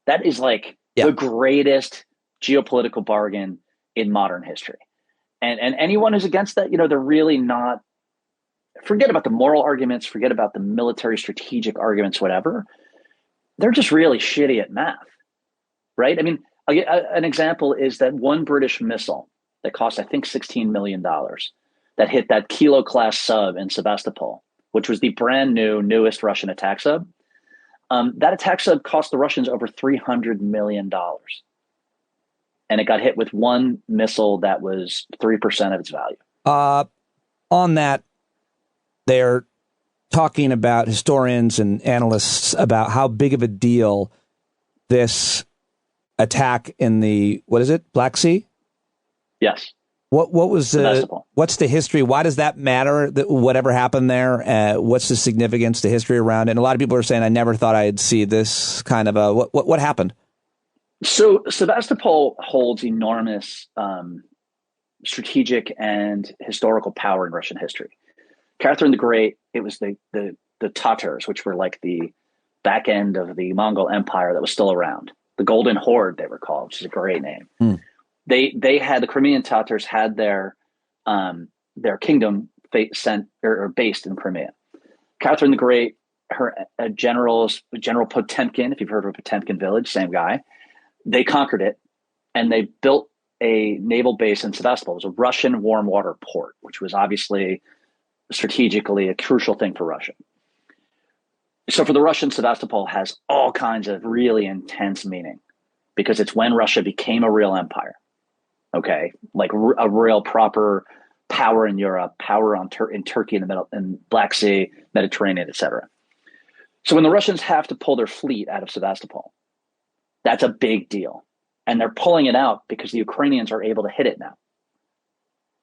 That is like the greatest geopolitical bargain in modern history. And anyone who's against that, they're really not, forget about the moral arguments, forget about the military strategic arguments, whatever. They're just really shitty at math, right? I mean, an example is that one British missile that cost, I think, $16 million that hit that Kilo class sub in Sevastopol, which was the brand new, newest Russian attack sub. That attack sub cost the Russians over $300 million. And it got hit with one missile that was 3% of its value. On that, they're talking about, historians and analysts, about how big of a deal this attack in the, what is it, Black Sea? Yes. What was what's the history? Why does that matter? That whatever happened there? What's the significance, the history around it? And a lot of people are saying, I never thought I'd see this kind of a, what happened? So Sevastopol holds enormous strategic and historical power in Russian history. Catherine the Great, it was the Tatars, which were like the back end of the Mongol Empire that was still around. The Golden Horde, they were called, which is a great name. They had, the Crimean Tatars had their kingdom based in Crimea. Catherine the Great, her General Potemkin, if you've heard of Potemkin village, same guy, they conquered it and they built a naval base in Sevastopol. It was a Russian warm water port, which was obviously strategically a crucial thing for Russia. So for the Russians, Sevastopol has all kinds of really intense meaning because it's when Russia became a real empire. Okay, like a real proper power in Europe, power in Turkey, in the middle, in Black Sea, Mediterranean, etc. So when the Russians have to pull their fleet out of Sevastopol, that's a big deal, and they're pulling it out because the Ukrainians are able to hit it now,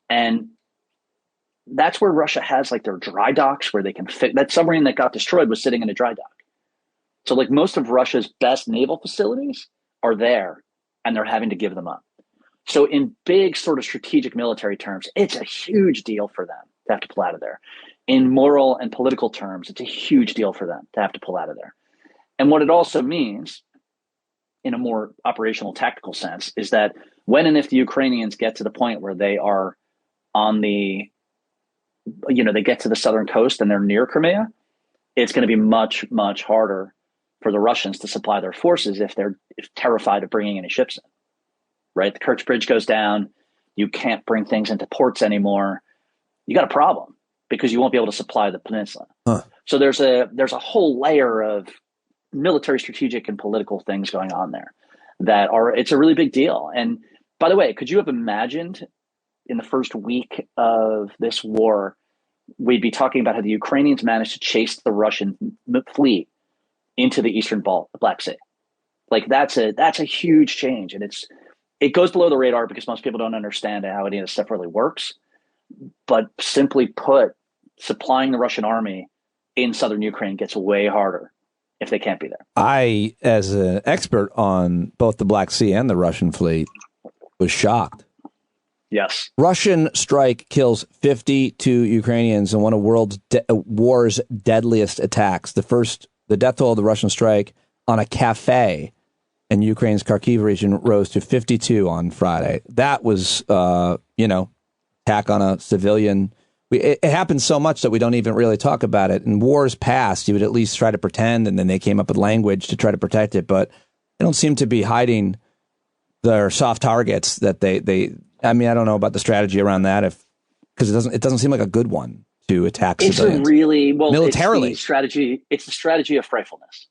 and that's where Russia has like their dry docks where they can fit. That submarine that got destroyed was sitting in a dry dock. So like most of Russia's best naval facilities are there, and they're having to give them up. So in big sort of strategic military terms, it's a huge deal for them to have to pull out of there. In moral and political terms, it's a huge deal for them to have to pull out of there. And what it also means, in a more operational tactical sense, is that when and if the Ukrainians get to the point where they are on the, they get to the southern coast and they're near Crimea, it's going to be much, much harder for the Russians to supply their forces if they're terrified of bringing any ships in. Right? The Kerch Bridge goes down. You can't bring things into ports anymore. You got a problem because you won't be able to supply the peninsula. So there's a whole layer of military, strategic, and political things going on there it's a really big deal. And by the way, could you have imagined in the first week of this war, we'd be talking about how the Ukrainians managed to chase the Russian fleet into the eastern Black Sea? Like that's a huge change, and it goes below the radar because most people don't understand how any of this stuff really works. But simply put, supplying the Russian army in southern Ukraine gets way harder if they can't be there. I, as an expert on both the Black Sea and the Russian fleet, was shocked. Yes. Russian strike kills 52 Ukrainians in one of world's war's deadliest attacks. The death toll of the Russian strike on a cafe in Ukraine's Kharkiv region rose to 52 on Friday. That was, attack on a civilian. It happens so much that we don't even really talk about it. In wars past, you would at least try to pretend, and then they came up with language to try to protect it. But they don't seem to be hiding their soft targets that they. I mean, I don't know about the strategy around that, because it doesn't seem like a good one to attack civilians. It's a really militarily it's the strategy of frightfulness.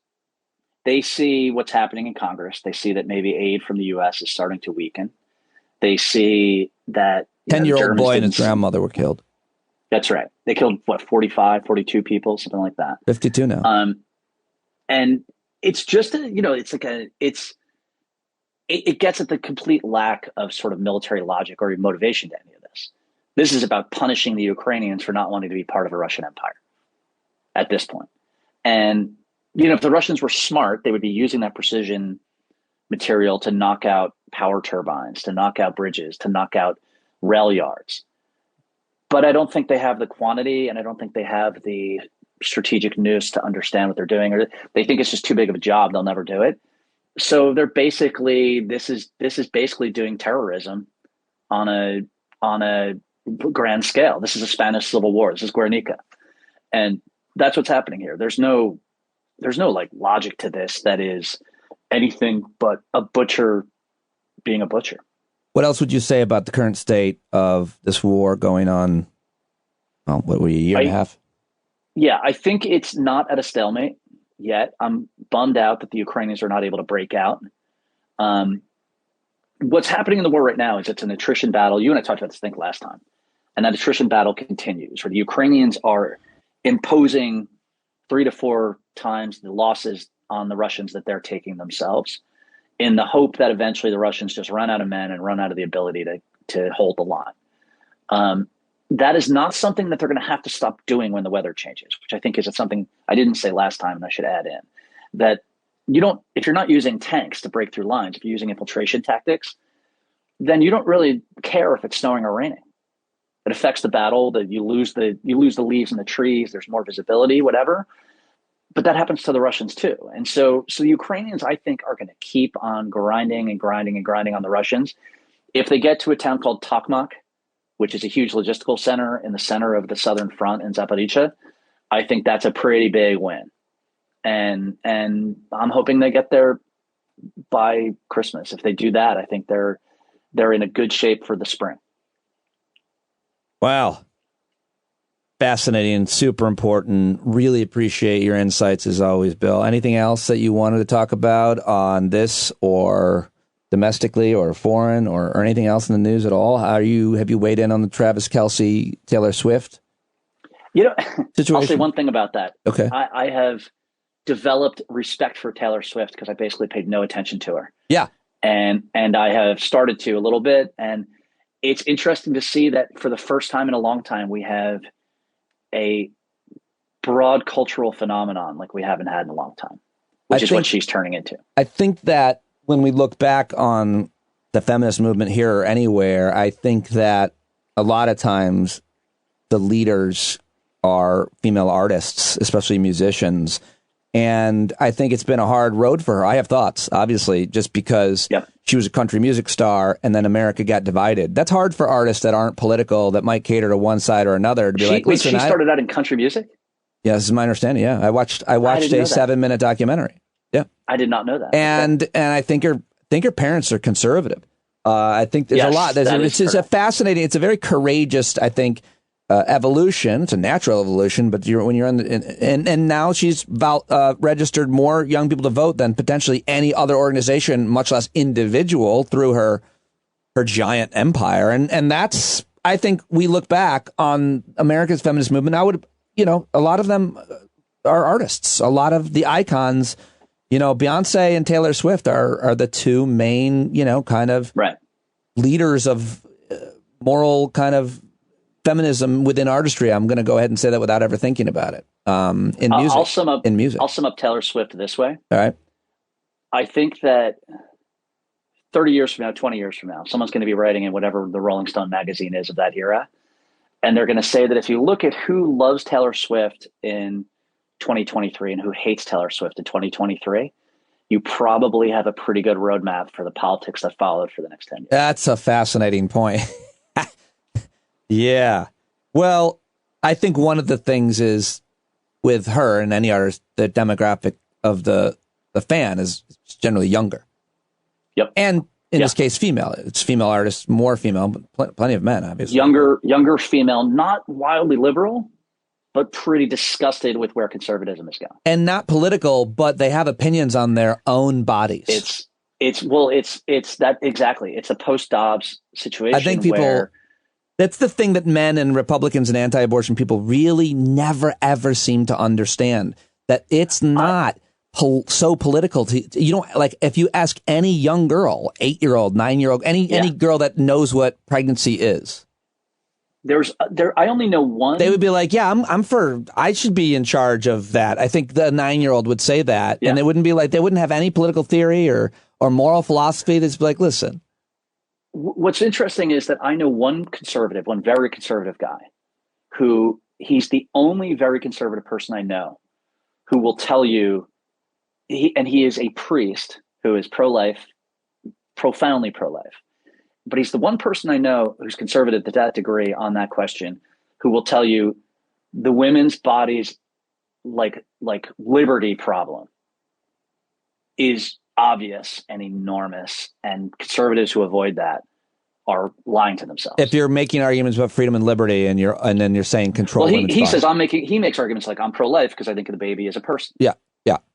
They see what's happening in Congress. They see that maybe aid from the U.S. is starting to weaken. They see that 10-year-old boy and his grandmother were killed. That's right. They killed 45, 42 people, something like that. 52 now. And it's just it gets at the complete lack of sort of military logic or motivation to any of this. This is about punishing the Ukrainians for not wanting to be part of a Russian empire at this point. And if the Russians were smart, they would be using that precision material to knock out power turbines, to knock out bridges, to knock out rail yards. But I don't think they have the quantity, and I don't think they have the strategic nous to understand what they're doing, or they think it's just too big of a job. They'll never do it. So they're basically, this is basically doing terrorism on a on a grand scale. This is a Spanish Civil War. This is Guernica. And that's what's happening here. There's no like logic to this that is anything but a butcher being a butcher. What else would you say about the current state of this war going on? Well, what were you, a year and a half? Yeah, I think it's not at a stalemate yet. I'm bummed out that the Ukrainians are not able to break out. What's happening in the war right now is it's an attrition battle. You and I talked about this, I think, last time. And that attrition battle continues, where the Ukrainians are imposing 3 to 4 times the losses on the Russians that they're taking themselves, in the hope that eventually the Russians just run out of men and run out of the ability to hold the line. That is not something that they're going to have to stop doing when the weather changes, which I think is something I didn't say last time, and I should add in that if you're not using tanks to break through lines, if you're using infiltration tactics, then you don't really care if it's snowing or raining. It affects the battle, that you lose the leaves in the trees, there's more visibility, whatever. But that happens to the Russians too. And so the Ukrainians, I think, are going to keep on grinding on the Russians. If they get to a town called Tokmak, which is a huge logistical center in the center of the southern front in Zaporizhzhia, I think that's a pretty big win. And I'm hoping they get there by Christmas. If they do that, I think they're in a good shape for the spring. Wow. Fascinating, super important. Really appreciate your insights as always, Bill. Anything else that you wanted to talk about on this, or domestically or foreign, or anything else in the news at all? Have you weighed in on the Travis Kelce, Taylor Swift situation? I'll say one thing about that. Okay. I have developed respect for Taylor Swift because I basically paid no attention to her. Yeah. And I have started to a little bit. And it's interesting to see that for the first time in a long time, we have a broad cultural phenomenon like we haven't had in a long time, which is what she's turning into. I think that when we look back on the feminist movement here or anywhere, I think that a lot of times the leaders are female artists, especially musicians. And I think it's been a hard road for her. I have thoughts, obviously, just because she was a country music star and then America got divided. That's hard for artists that aren't political, that might cater to one side or another, to be like, listen, she started out in country music? Yeah, this is my understanding. Yeah. I watched a 7-minute documentary. Yeah. I did not know that. And I think her parents are conservative. I think there's a lot. It's a fascinating, it's a very courageous, I think, evolution. It's a natural evolution, but when you're and now she's registered more young people to vote than potentially any other organization, much less individual, through her giant empire. And that's, I think, we look back on America's feminist movement. A lot of them are artists. A lot of the icons, Beyonce and Taylor Swift are the two main, kind of leaders of moral kind of feminism within artistry. I'm going to go ahead and say that without ever thinking about it. In music, I'll sum up Taylor Swift this way. All right. I think that 30 years from now, 20 years from now, someone's going to be writing in whatever the Rolling Stone magazine is of that era. And they're going to say that if you look at who loves Taylor Swift in 2023 and who hates Taylor Swift in 2023, you probably have a pretty good roadmap for the politics that followed for the next 10 years. That's a fascinating point. Yeah. Well, I think one of the things is with her and any artist, the demographic of the fan is generally younger. Yep. And in this case, female. It's female artists, more female, but plenty of men, obviously. Younger female, not wildly liberal, but pretty disgusted with where conservatism is going. And not political, but they have opinions on their own bodies. It's that exactly. It's a post-Dobbs situation. I think that's the thing that men and Republicans and anti-abortion people really never, ever seem to understand, that it's not so political. If you ask any young girl, 8-year-old, 9-year-old, any girl that knows what pregnancy is. I only know one. They would be like, yeah, I should be in charge of that. I think the 9-year-old would say that. Yeah. And it wouldn't be like, they wouldn't have any political theory or moral philosophy. They'd be like, listen. What's interesting is that I know one very conservative guy, who he's the only very conservative person I know who will tell you, he is a priest who is pro-life, profoundly pro-life. but he's the one person I know who's conservative to that degree on that question, who will tell you the women's bodies like liberty problem is obvious and enormous, and conservatives who avoid that are lying to themselves. If you're making arguments about freedom and liberty, and then you're saying control, well, he says he makes arguments like I'm pro-life because I think of the baby as a person. Yeah,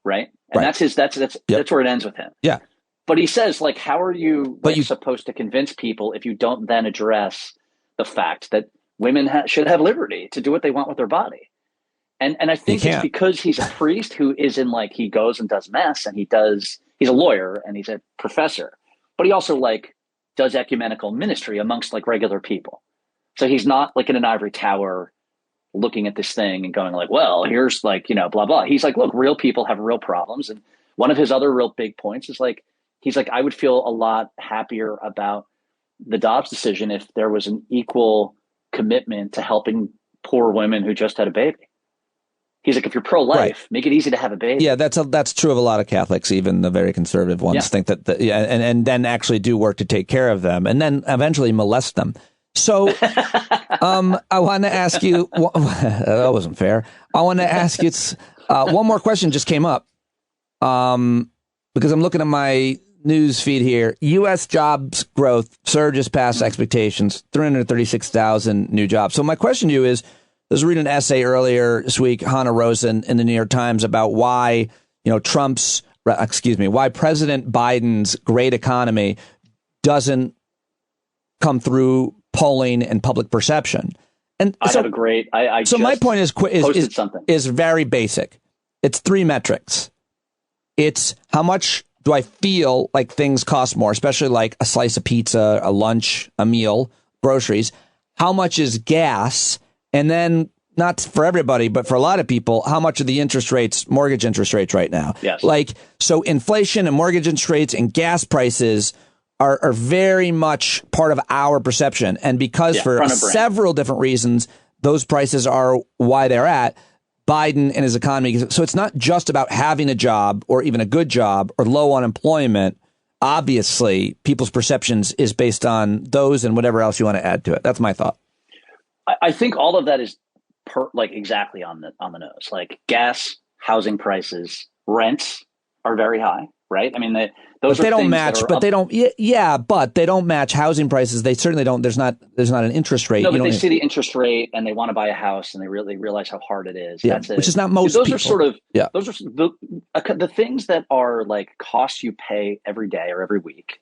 right. And that's where it ends with him. Yeah, but he says, like, how are you supposed to convince people if you don't then address the fact that women should have liberty to do what they want with their body? And I think it's because he's a priest who is in, like, he goes and does mass, and he's a lawyer and he's a professor, but he also does ecumenical ministry amongst regular people. So he's not in an ivory tower looking at this thing and going well, here's blah, blah. He's look, real people have real problems. And one of his other real big points is he's I would feel a lot happier about the Dobbs decision if there was an equal commitment to helping poor women who just had a baby. He's if you're pro-life, make it easy to have a baby. Yeah, that's true of a lot of Catholics. Even the very conservative ones think that, and then actually do work to take care of them, and then eventually molest them. So, I want to ask you. That wasn't fair. I want to ask you. One more question just came up, because I'm looking at my news feed here. U.S. jobs growth surges past expectations. 336,000 new jobs. So my question to you is. I was reading an essay earlier this week, Hannah Rosen in the New York Times, about why why President Biden's great economy doesn't come through polling and public perception. And so my point is very basic. It's three metrics. It's how much do I feel like things cost more, especially like a slice of pizza, a lunch, a meal, groceries. How much is gas? And then, not for everybody, but for a lot of people, how much are the mortgage interest rates right now? Yes. So inflation and mortgage interest rates and gas prices are very much part of our perception. And because for several different reasons, those prices are why they're at, Biden and his economy. So it's not just about having a job or even a good job or low unemployment. Obviously, people's perceptions is based on those and whatever else you want to add to it. That's my thought. I think all of that is exactly on the nose. Gas, housing prices, rents are very high, right? I mean, those don't match, but they don't. Yeah, but they don't match housing prices. They certainly don't. There's not an interest rate. No, but they see the interest rate and they want to buy a house and they really realize how hard it is. Yeah, which is not most those people. Are sort of those are the things that are costs you pay every day or every week.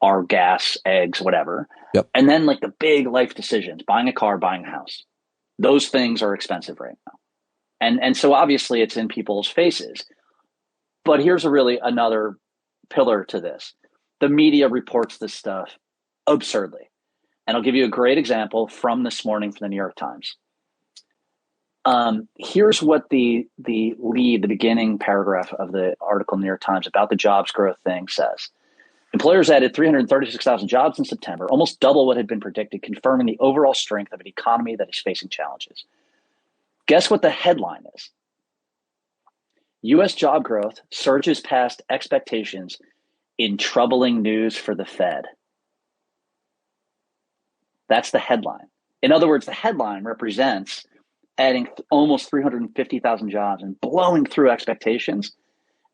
Are gas, eggs, whatever. Yep. And then the big life decisions, buying a car, buying a house. Those things are expensive right now. And so obviously it's in people's faces. But here's another pillar to this. The media reports this stuff absurdly. And I'll give you a great example from this morning from the New York Times. Here's what the beginning paragraph of the article in the New York Times about the jobs growth thing says. Employers added 336,000 jobs in September, almost double what had been predicted, confirming the overall strength of an economy that is facing challenges. Guess what the headline is? U.S. job growth surges past expectations in troubling news for the Fed. That's the headline. In other words, the headline represents adding almost 350,000 jobs and blowing through expectations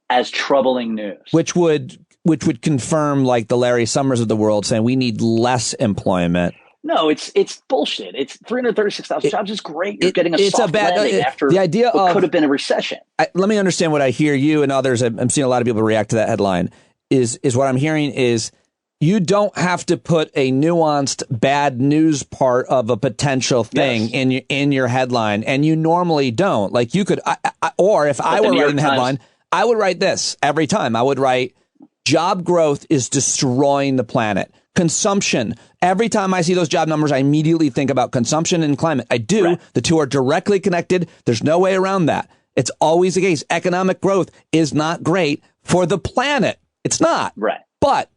as troubling news. Which would confirm the Larry Summers of the world saying we need less employment. No, it's bullshit. It's 336,000 jobs is great. You're getting a soft landing after the idea what could have been a recession. Let me understand what I hear you and others. I'm seeing a lot of people react to that headline. Is what I'm hearing is you don't have to put a nuanced bad news part of a potential thing in your headline, and you normally don't. You could, or if I were writing the headline, I would write this every time. I would write. Job growth is destroying the planet. Consumption. Every time I see those job numbers, I immediately think about consumption and climate. I do. Right. The two are directly connected. There's no way around that. It's always the case. Economic growth is not great for the planet. It's not. Right. But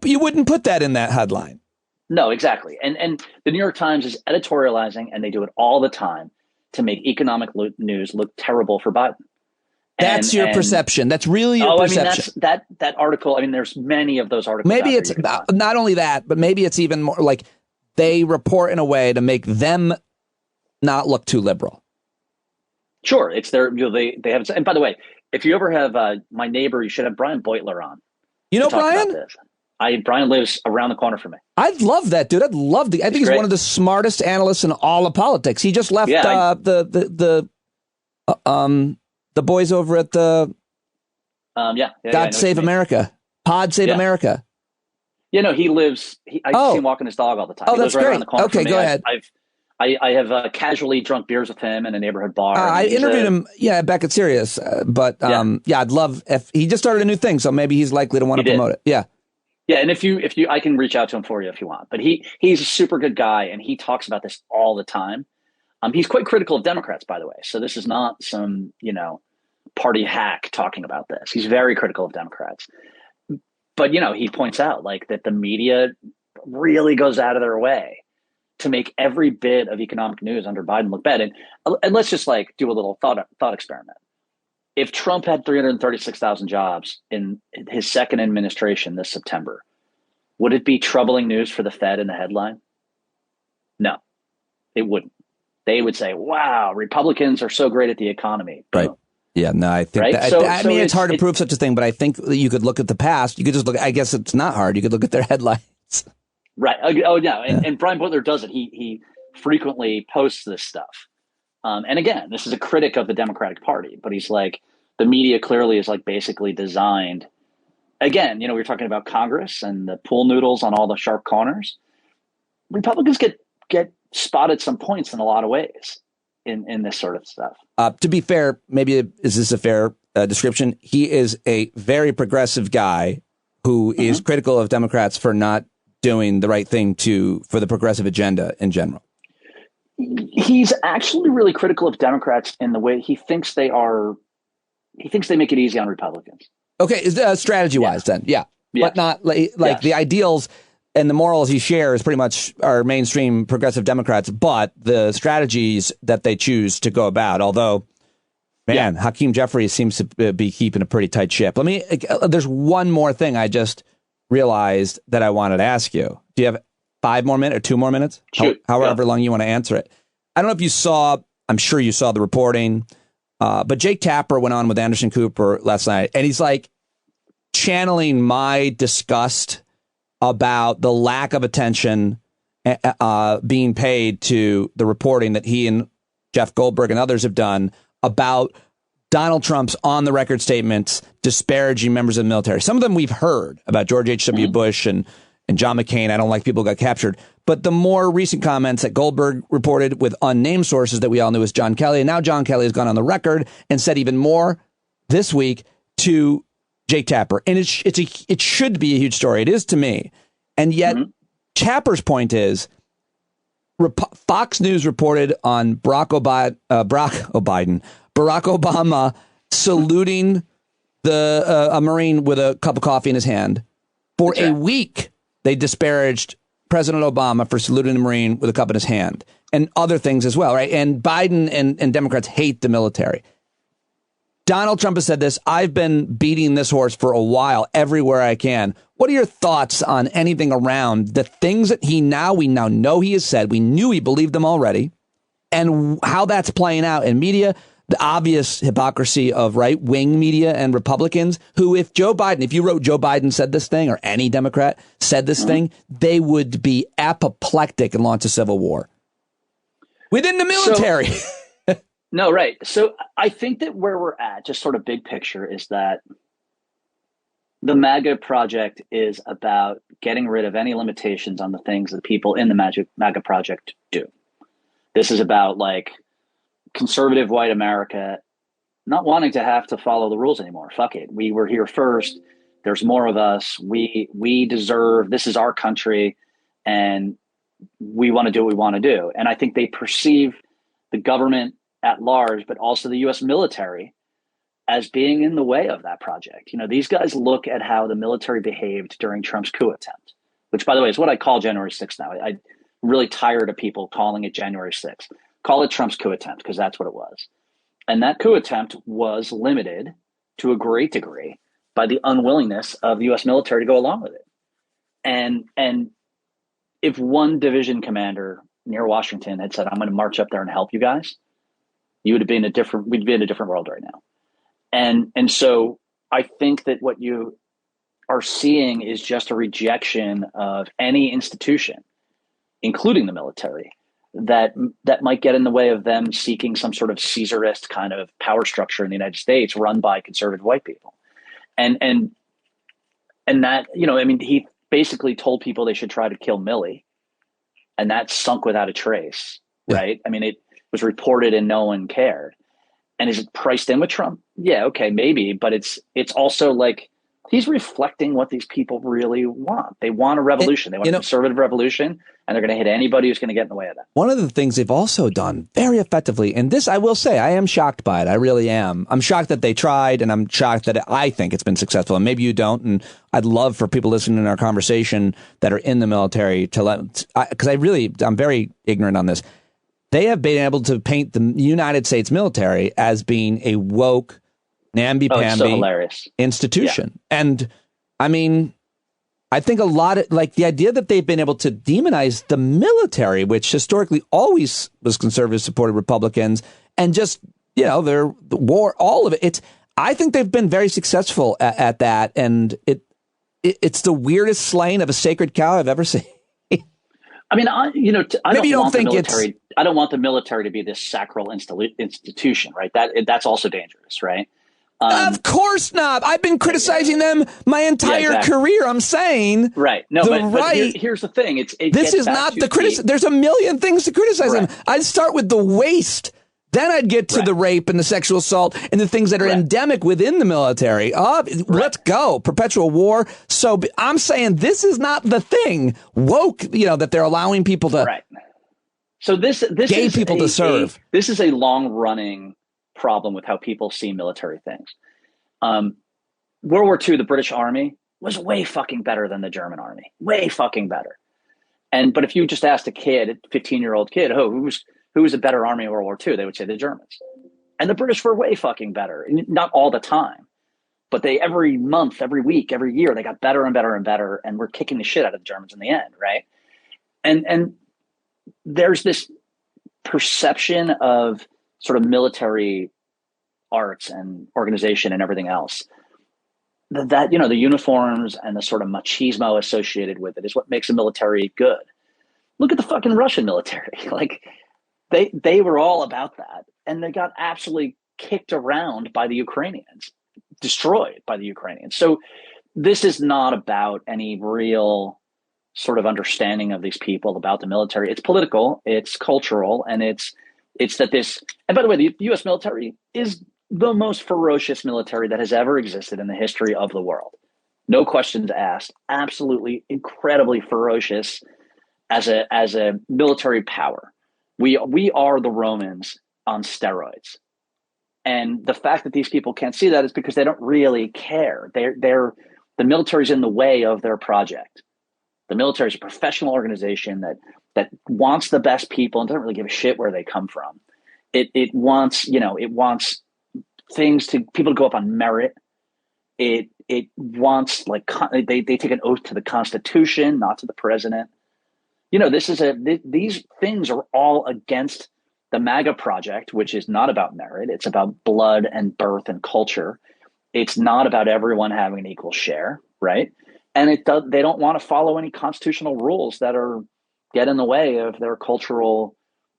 you wouldn't put that in that headline. No, exactly. And the New York Times is editorializing, and they do it all the time to make economic news look terrible for Biden. That's your perception. That's really your perception. I mean, that article. I mean, there's many of those articles. Maybe it's not only that, but maybe it's even more like they report in a way to make them not look too liberal. Sure, it's their. They have. And by the way, if you ever have my neighbor, you should have Brian Boyle on. You know Brian? Brian lives around the corner from me. I'd love that, dude. I think he's one of the smartest analysts in all of politics. He just left the boys over at the God Save America, Pod Save America. You know, he lives. I see him walking his dog all the time. Oh, that's right great. Around the corner Okay, go ahead. I have casually drunk beers with him in a neighborhood bar. I interviewed him, back at Sirius. But I'd love if he just started a new thing, so maybe he's likely to want to promote it. Yeah. Yeah, and if you, I can reach out to him for you if you want. But he's a super good guy, and he talks about this all the time. He's quite critical of Democrats, by the way. So this is not some, party hack talking about this. He's very critical of Democrats. But, he points out that the media really goes out of their way to make every bit of economic news under Biden look bad. And let's just do a little thought experiment. If Trump had 336,000 jobs in his second administration this September, would it be troubling news for the Fed in the headline? No, it wouldn't. They would say, wow, Republicans are so great at the economy. Right. Yeah, no, I think it's hard to prove such a thing, but I think that you could look at the past. You could just look, I guess it's not hard. You could look at their headlines. Right. Oh, yeah. And Brian Butler does it. He frequently posts this stuff. And again, this is a critic of the Democratic Party, but he's the media clearly is basically designed. Again, we were talking about Congress and the pool noodles on all the sharp corners. Republicans get spotted some points in a lot of ways in this sort of stuff. To be fair, maybe is this a fair description? He is a very progressive guy who is critical of Democrats for not doing the right thing for the progressive agenda in general. He's actually really critical of Democrats in the way he thinks they make it easy on Republicans. Okay, strategy-wise then, yeah. But not the ideals and the morals he shares pretty much are mainstream progressive Democrats, but the strategies that they choose to go about, although, man, Hakeem Jeffries seems to be keeping a pretty tight ship. There's one more thing I just realized that I wanted to ask you. Do you have 5 more minutes or 2 more minutes? Shoot. However long you want to answer it. I don't know if you saw, I'm sure you saw the reporting, but Jake Tapper went on with Anderson Cooper last night, and he's channeling my disgust about the lack of attention being paid to the reporting that he and Jeff Goldberg and others have done about Donald Trump's on-the-record statements disparaging members of the military. Some of them we've heard about George H.W. Bush and John McCain. I don't like people who got captured. But the more recent comments that Goldberg reported with unnamed sources that we all knew as John Kelly, and now John Kelly has gone on the record and said even more this week to Jake Tapper. And it should be a huge story. It is to me. And yet Tapper's point is Fox News reported on Barack Obama saluting a Marine with a cup of coffee in his hand. For a week, they disparaged President Obama for saluting a Marine with a cup in his hand and other things as well, right? And Biden and Democrats hate the military. Donald Trump has said this. I've been beating this horse for a while everywhere I can. What are your thoughts on anything around the things that we now know he has said? We knew he believed them already, and how that's playing out in media, the obvious hypocrisy of right-wing media and Republicans who, if you wrote Joe Biden said this thing or any Democrat said this thing, they would be apoplectic and launch a civil war within the military. No, right. So I think that where we're at, just sort of big picture, is that the MAGA project is about getting rid of any limitations on the things that people in the MAGA project do. This is about conservative white America not wanting to have to follow the rules anymore. Fuck it. We were here first. There's more of us. We deserve, this is our country, and we want to do what we want to do. And I think they perceive the government at large, but also the U.S. military, as being in the way of that project. These guys look at how the military behaved during Trump's coup attempt, which, by the way, is what I call January 6th now. I'm really tired of people calling it January 6th. Call it Trump's coup attempt, because that's what it was. And that coup attempt was limited to a great degree by the unwillingness of the U.S. military to go along with it. And if one division commander near Washington had said, I'm going to march up there and help you guys, we'd be in a different world right now. And so I think that what you are seeing is just a rejection of any institution, including the military, that might get in the way of them seeking some sort of Caesarist kind of power structure in the United States run by conservative white people. And that, he basically told people they should try to kill Milley, and that sunk without a trace, right? I mean, it was reported and no one cared. And is it priced in with Trump? Yeah, okay, maybe, but it's also like he's reflecting what these people really want. They want a revolution. They want a conservative revolution, and they're going to hit anybody who's going to get in the way of that. One of the things they've also done very effectively, and this I will say, I am shocked by it. I really am. I'm shocked that they tried, and I'm shocked that I think it's been successful. And maybe you don't. And I'd love for people listening to our conversation that are in the military to let, because I'm very ignorant on this. They have been able to paint the United States military as being a woke, namby-pamby institution. Yeah. And I mean, I think a lot of the idea that they've been able to demonize the military, which historically always was conservative, supported Republicans, and just, the war, all of it. I think they've been very successful at that. And it's the weirdest slaying of a sacred cow I've ever seen. I mean, I don't want the military to be this sacral institution, right? That's also dangerous, right? Of course not. I've been criticizing them my entire career. I'm saying, right? No, but here's the thing: this is not the criticism. There's a million things to criticize them. I'd start with the waste, then I'd get to the rape and the sexual assault and the things that are endemic within the military. Let's go, perpetual war. So I'm saying this is not the thing woke. That they're allowing people to. Right. So this gay is people to serve. This is a long running problem with how people see military things. World War II, the British Army was way fucking better than the German Army, way fucking better. But if you just asked a 15-year-old kid, who was a better army in World War II, they would say the Germans. And the British were way fucking better, not all the time, but they every month, every week, every year, they got better and better and better, and we're kicking the shit out of the Germans in the end, right? And there's this perception of sort of military arts and organization and everything else that the uniforms and the sort of machismo associated with it is what makes a military good. Look at the fucking Russian military. They were all about that, and they got absolutely kicked around by the Ukrainians, destroyed by the Ukrainians. So this is not about any real sort of understanding of these people about the military. It's political, it's cultural, and it's that this, and by the way, the U.S. military is the most ferocious military that has ever existed in the history of the world. No questions asked. Absolutely incredibly ferocious as a military power. We are the Romans on steroids. And the fact that these people can't see that is because they don't really care. The military's in the way of their project. The military is a professional organization that wants the best people and doesn't really give a shit where they come from. It wants people to go up on merit. It wants they take an oath to the Constitution, not to the president. These things are all against the MAGA project, which is not about merit. It's about blood and birth and culture. It's not about everyone having an equal share, right? And they don't want to follow any constitutional rules that get in the way of their cultural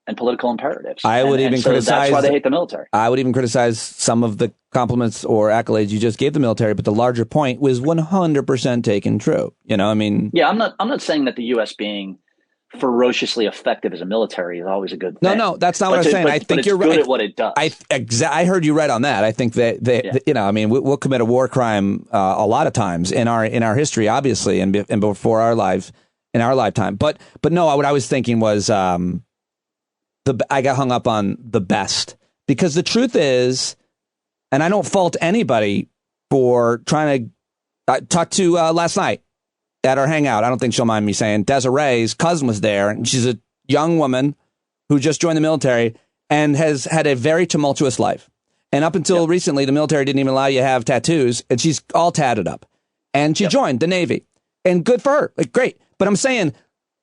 and political imperatives. That's why they hate the military. I would even criticize some of the compliments or accolades you just gave the military, but the larger point was 100% taken true. Yeah, I'm not saying that the U.S. being ferociously effective as a military is always a good thing. No, that's not what I'm saying. I think you're right. Good at what it does. I heard you right on that. I think that we'll commit a war crime a lot of times in our history, obviously, and before our lives, in our lifetime. But no, what I was thinking was I got hung up on the best, because the truth is, and I don't fault anybody for trying to talk to last night at our hangout. I don't think she'll mind me saying Desiree's cousin was there, and she's a young woman who just joined the military and has had a very tumultuous life. And up until recently, the military didn't even allow you to have tattoos, and she's all tatted up. And she joined the Navy. And good for her. Like, great. But I'm saying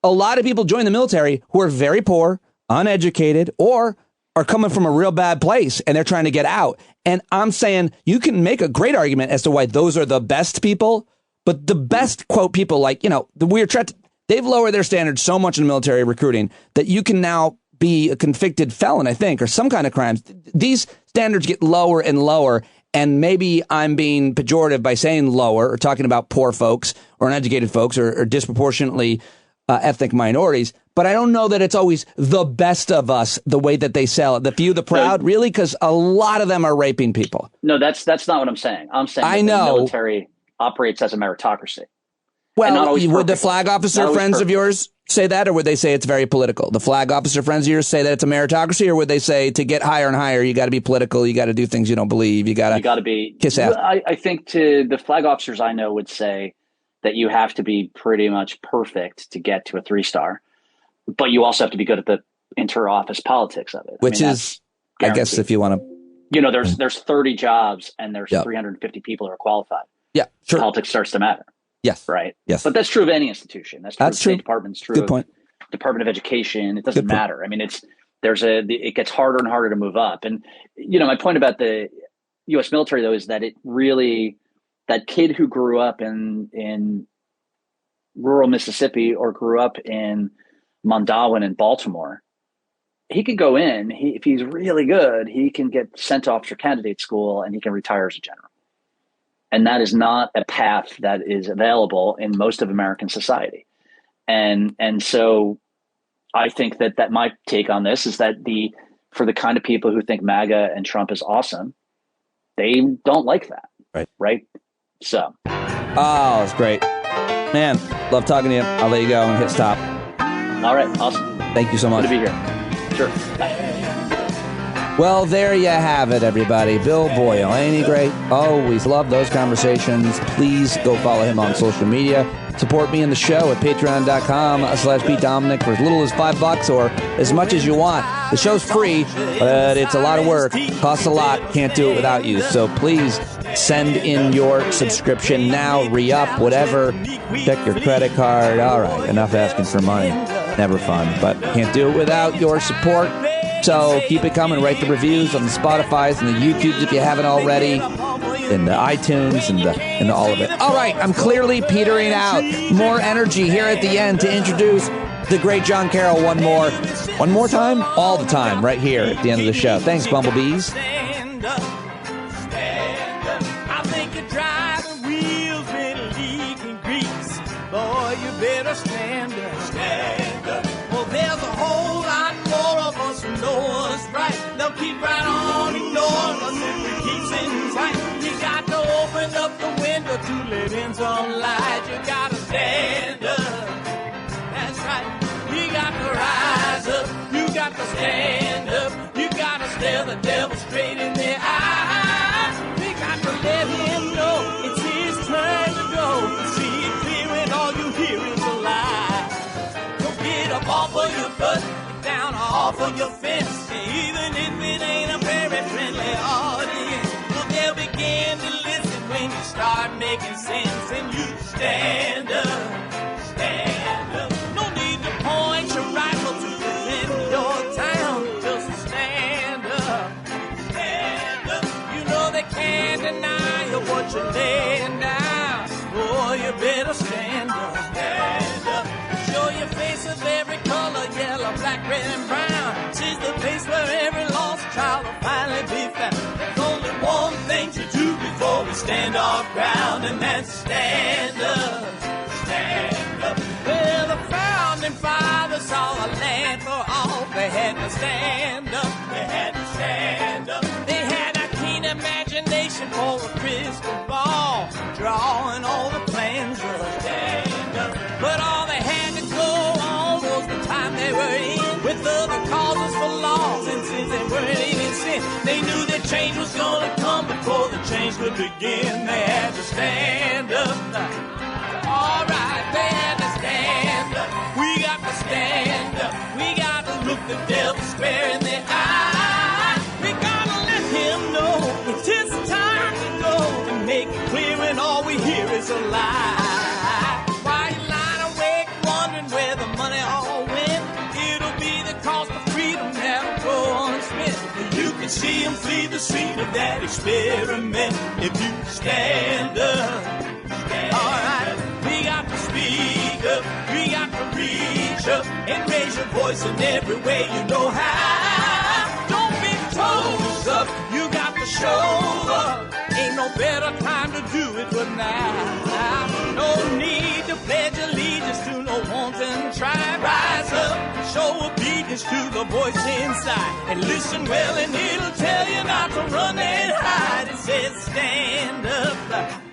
a lot of people join the military who are very poor, uneducated, or are coming from a real bad place, and they're trying to get out. And I'm saying you can make a great argument as to why those are the best people, but the best, quote, people like, they've lowered their standards so much in military recruiting that you can now be a convicted felon, I think, or some kind of crimes. These standards get lower and lower, and maybe I'm being pejorative by saying lower or talking about poor folks or uneducated folks or disproportionately ethnic minorities, but I don't know that it's always the best of us the way that they sell it. The few, the proud, really, because a lot of them are raping people. No, that's not what I'm saying. I'm saying the military operates as a meritocracy. Well, would the flag officer friends of yours say that, or would they say it's very political? The flag officer friends of yours say that it's a meritocracy, or would they say to get higher and higher, you got to be political, you got to do things you don't believe, you got to be kiss ass? I think to the flag officers I know would say that you have to be pretty much perfect to get to a 3-star, but you also have to be good at the inter-office politics of it. Which is, I guess, if you want to, there's 30 jobs and there's 350 people who are qualified. Yeah, sure. Politics starts to matter. Yes. Right. Yes. But that's true of any institution. That's true of the State Department. It's true Good point. of Department of Education. It doesn't matter. I mean, it gets harder and harder to move up. And, my point about the U.S. military, though, is that it really, that kid who grew up in rural Mississippi or grew up in Mondawan in Baltimore, he could go in, if he's really good, he can get sent to officer candidate school and he can retire as a general. And that is not a path that is available in most of American society. And so I think that my take on this is that for the kind of people who think MAGA and Trump is awesome, they don't like that. Right. So. Oh, it's great. Man, love talking to you. I'll let you go and hit stop. All right. Awesome. Thank you so much. Good to be here. Sure. Bye. Well, there you have it, everybody. Bill Boyle, ain't he great? Always love those conversations. Please go follow him on social media. Support me in the show at patreon.com/BDominic for as little as $5 or as much as you want. The show's free, but it's a lot of work. Costs a lot. Can't do it without you. So please send in your subscription now. Re-up, whatever. Check your credit card. All right, enough asking for money. Never fun, but can't do it without your support. So keep it coming. Write the reviews on the Spotifys and the YouTubes if you haven't already, and the iTunes and all of it. All right, I'm clearly petering out. More energy here at the end to introduce the great Jon Carroll one more time, all the time, right here at the end of the show. Thanks, Bumblebees. Stand up. I think you're driving wheels been leaking grease. Boy, you better stand up. Stand up. Well, there's a whole lot more of us who know what's right. They'll keep right on ignoring us if we keep sitting tight. You got to open up the window to let in some light. You got to stand up. That's right. You got to rise up. You got to stand up. You got to stare the devil straight in the eye. We got to let him know it's his turn to go. See it clear and all you hear is a lie. Don't get up off of your butt, down off of your fence. Even if it ain't a very friendly audience, well, they'll begin to listen when you start making sense. And you stand up, stand up. No need to point your rifle to defend your town. Just stand up, stand up. You know they can't deny you what you're laying down. Oh, you better stand up, stand up. Show your face of every color, yellow, black, red, and brown. She's the place where every lost child will finally be found. There's only one thing to do before we stand our ground, and that's stand up, stand up. Well, the founding fathers saw a land for all. They had to stand up, they had to stand up. They had a keen imagination for a crystal ball, drawing all the plans of stand up. But all they had to go on was the time they were in, with other causes for laws, and since they weren't even sin, they knew that change was gonna come before the change could begin. They had to stand up. All right, they had to stand up. We got to stand up. We got to look the devil square in the eye. We gotta let him know is a lie. Why you lying awake wondering where the money all went? It'll be the cost of freedom that'll go unspent. You can see them flee the scene of that experiment if you stand up. Alright, we got to speak up, we got to reach up and raise your voice in every way you know how. Don't be toes up, you got to show up. Ain't no better time to do it but now. No need to pledge allegiance to no wanton tribe. Rise up, show obedience to the voice inside. And listen well and it'll tell you not to run and hide. It says stand up.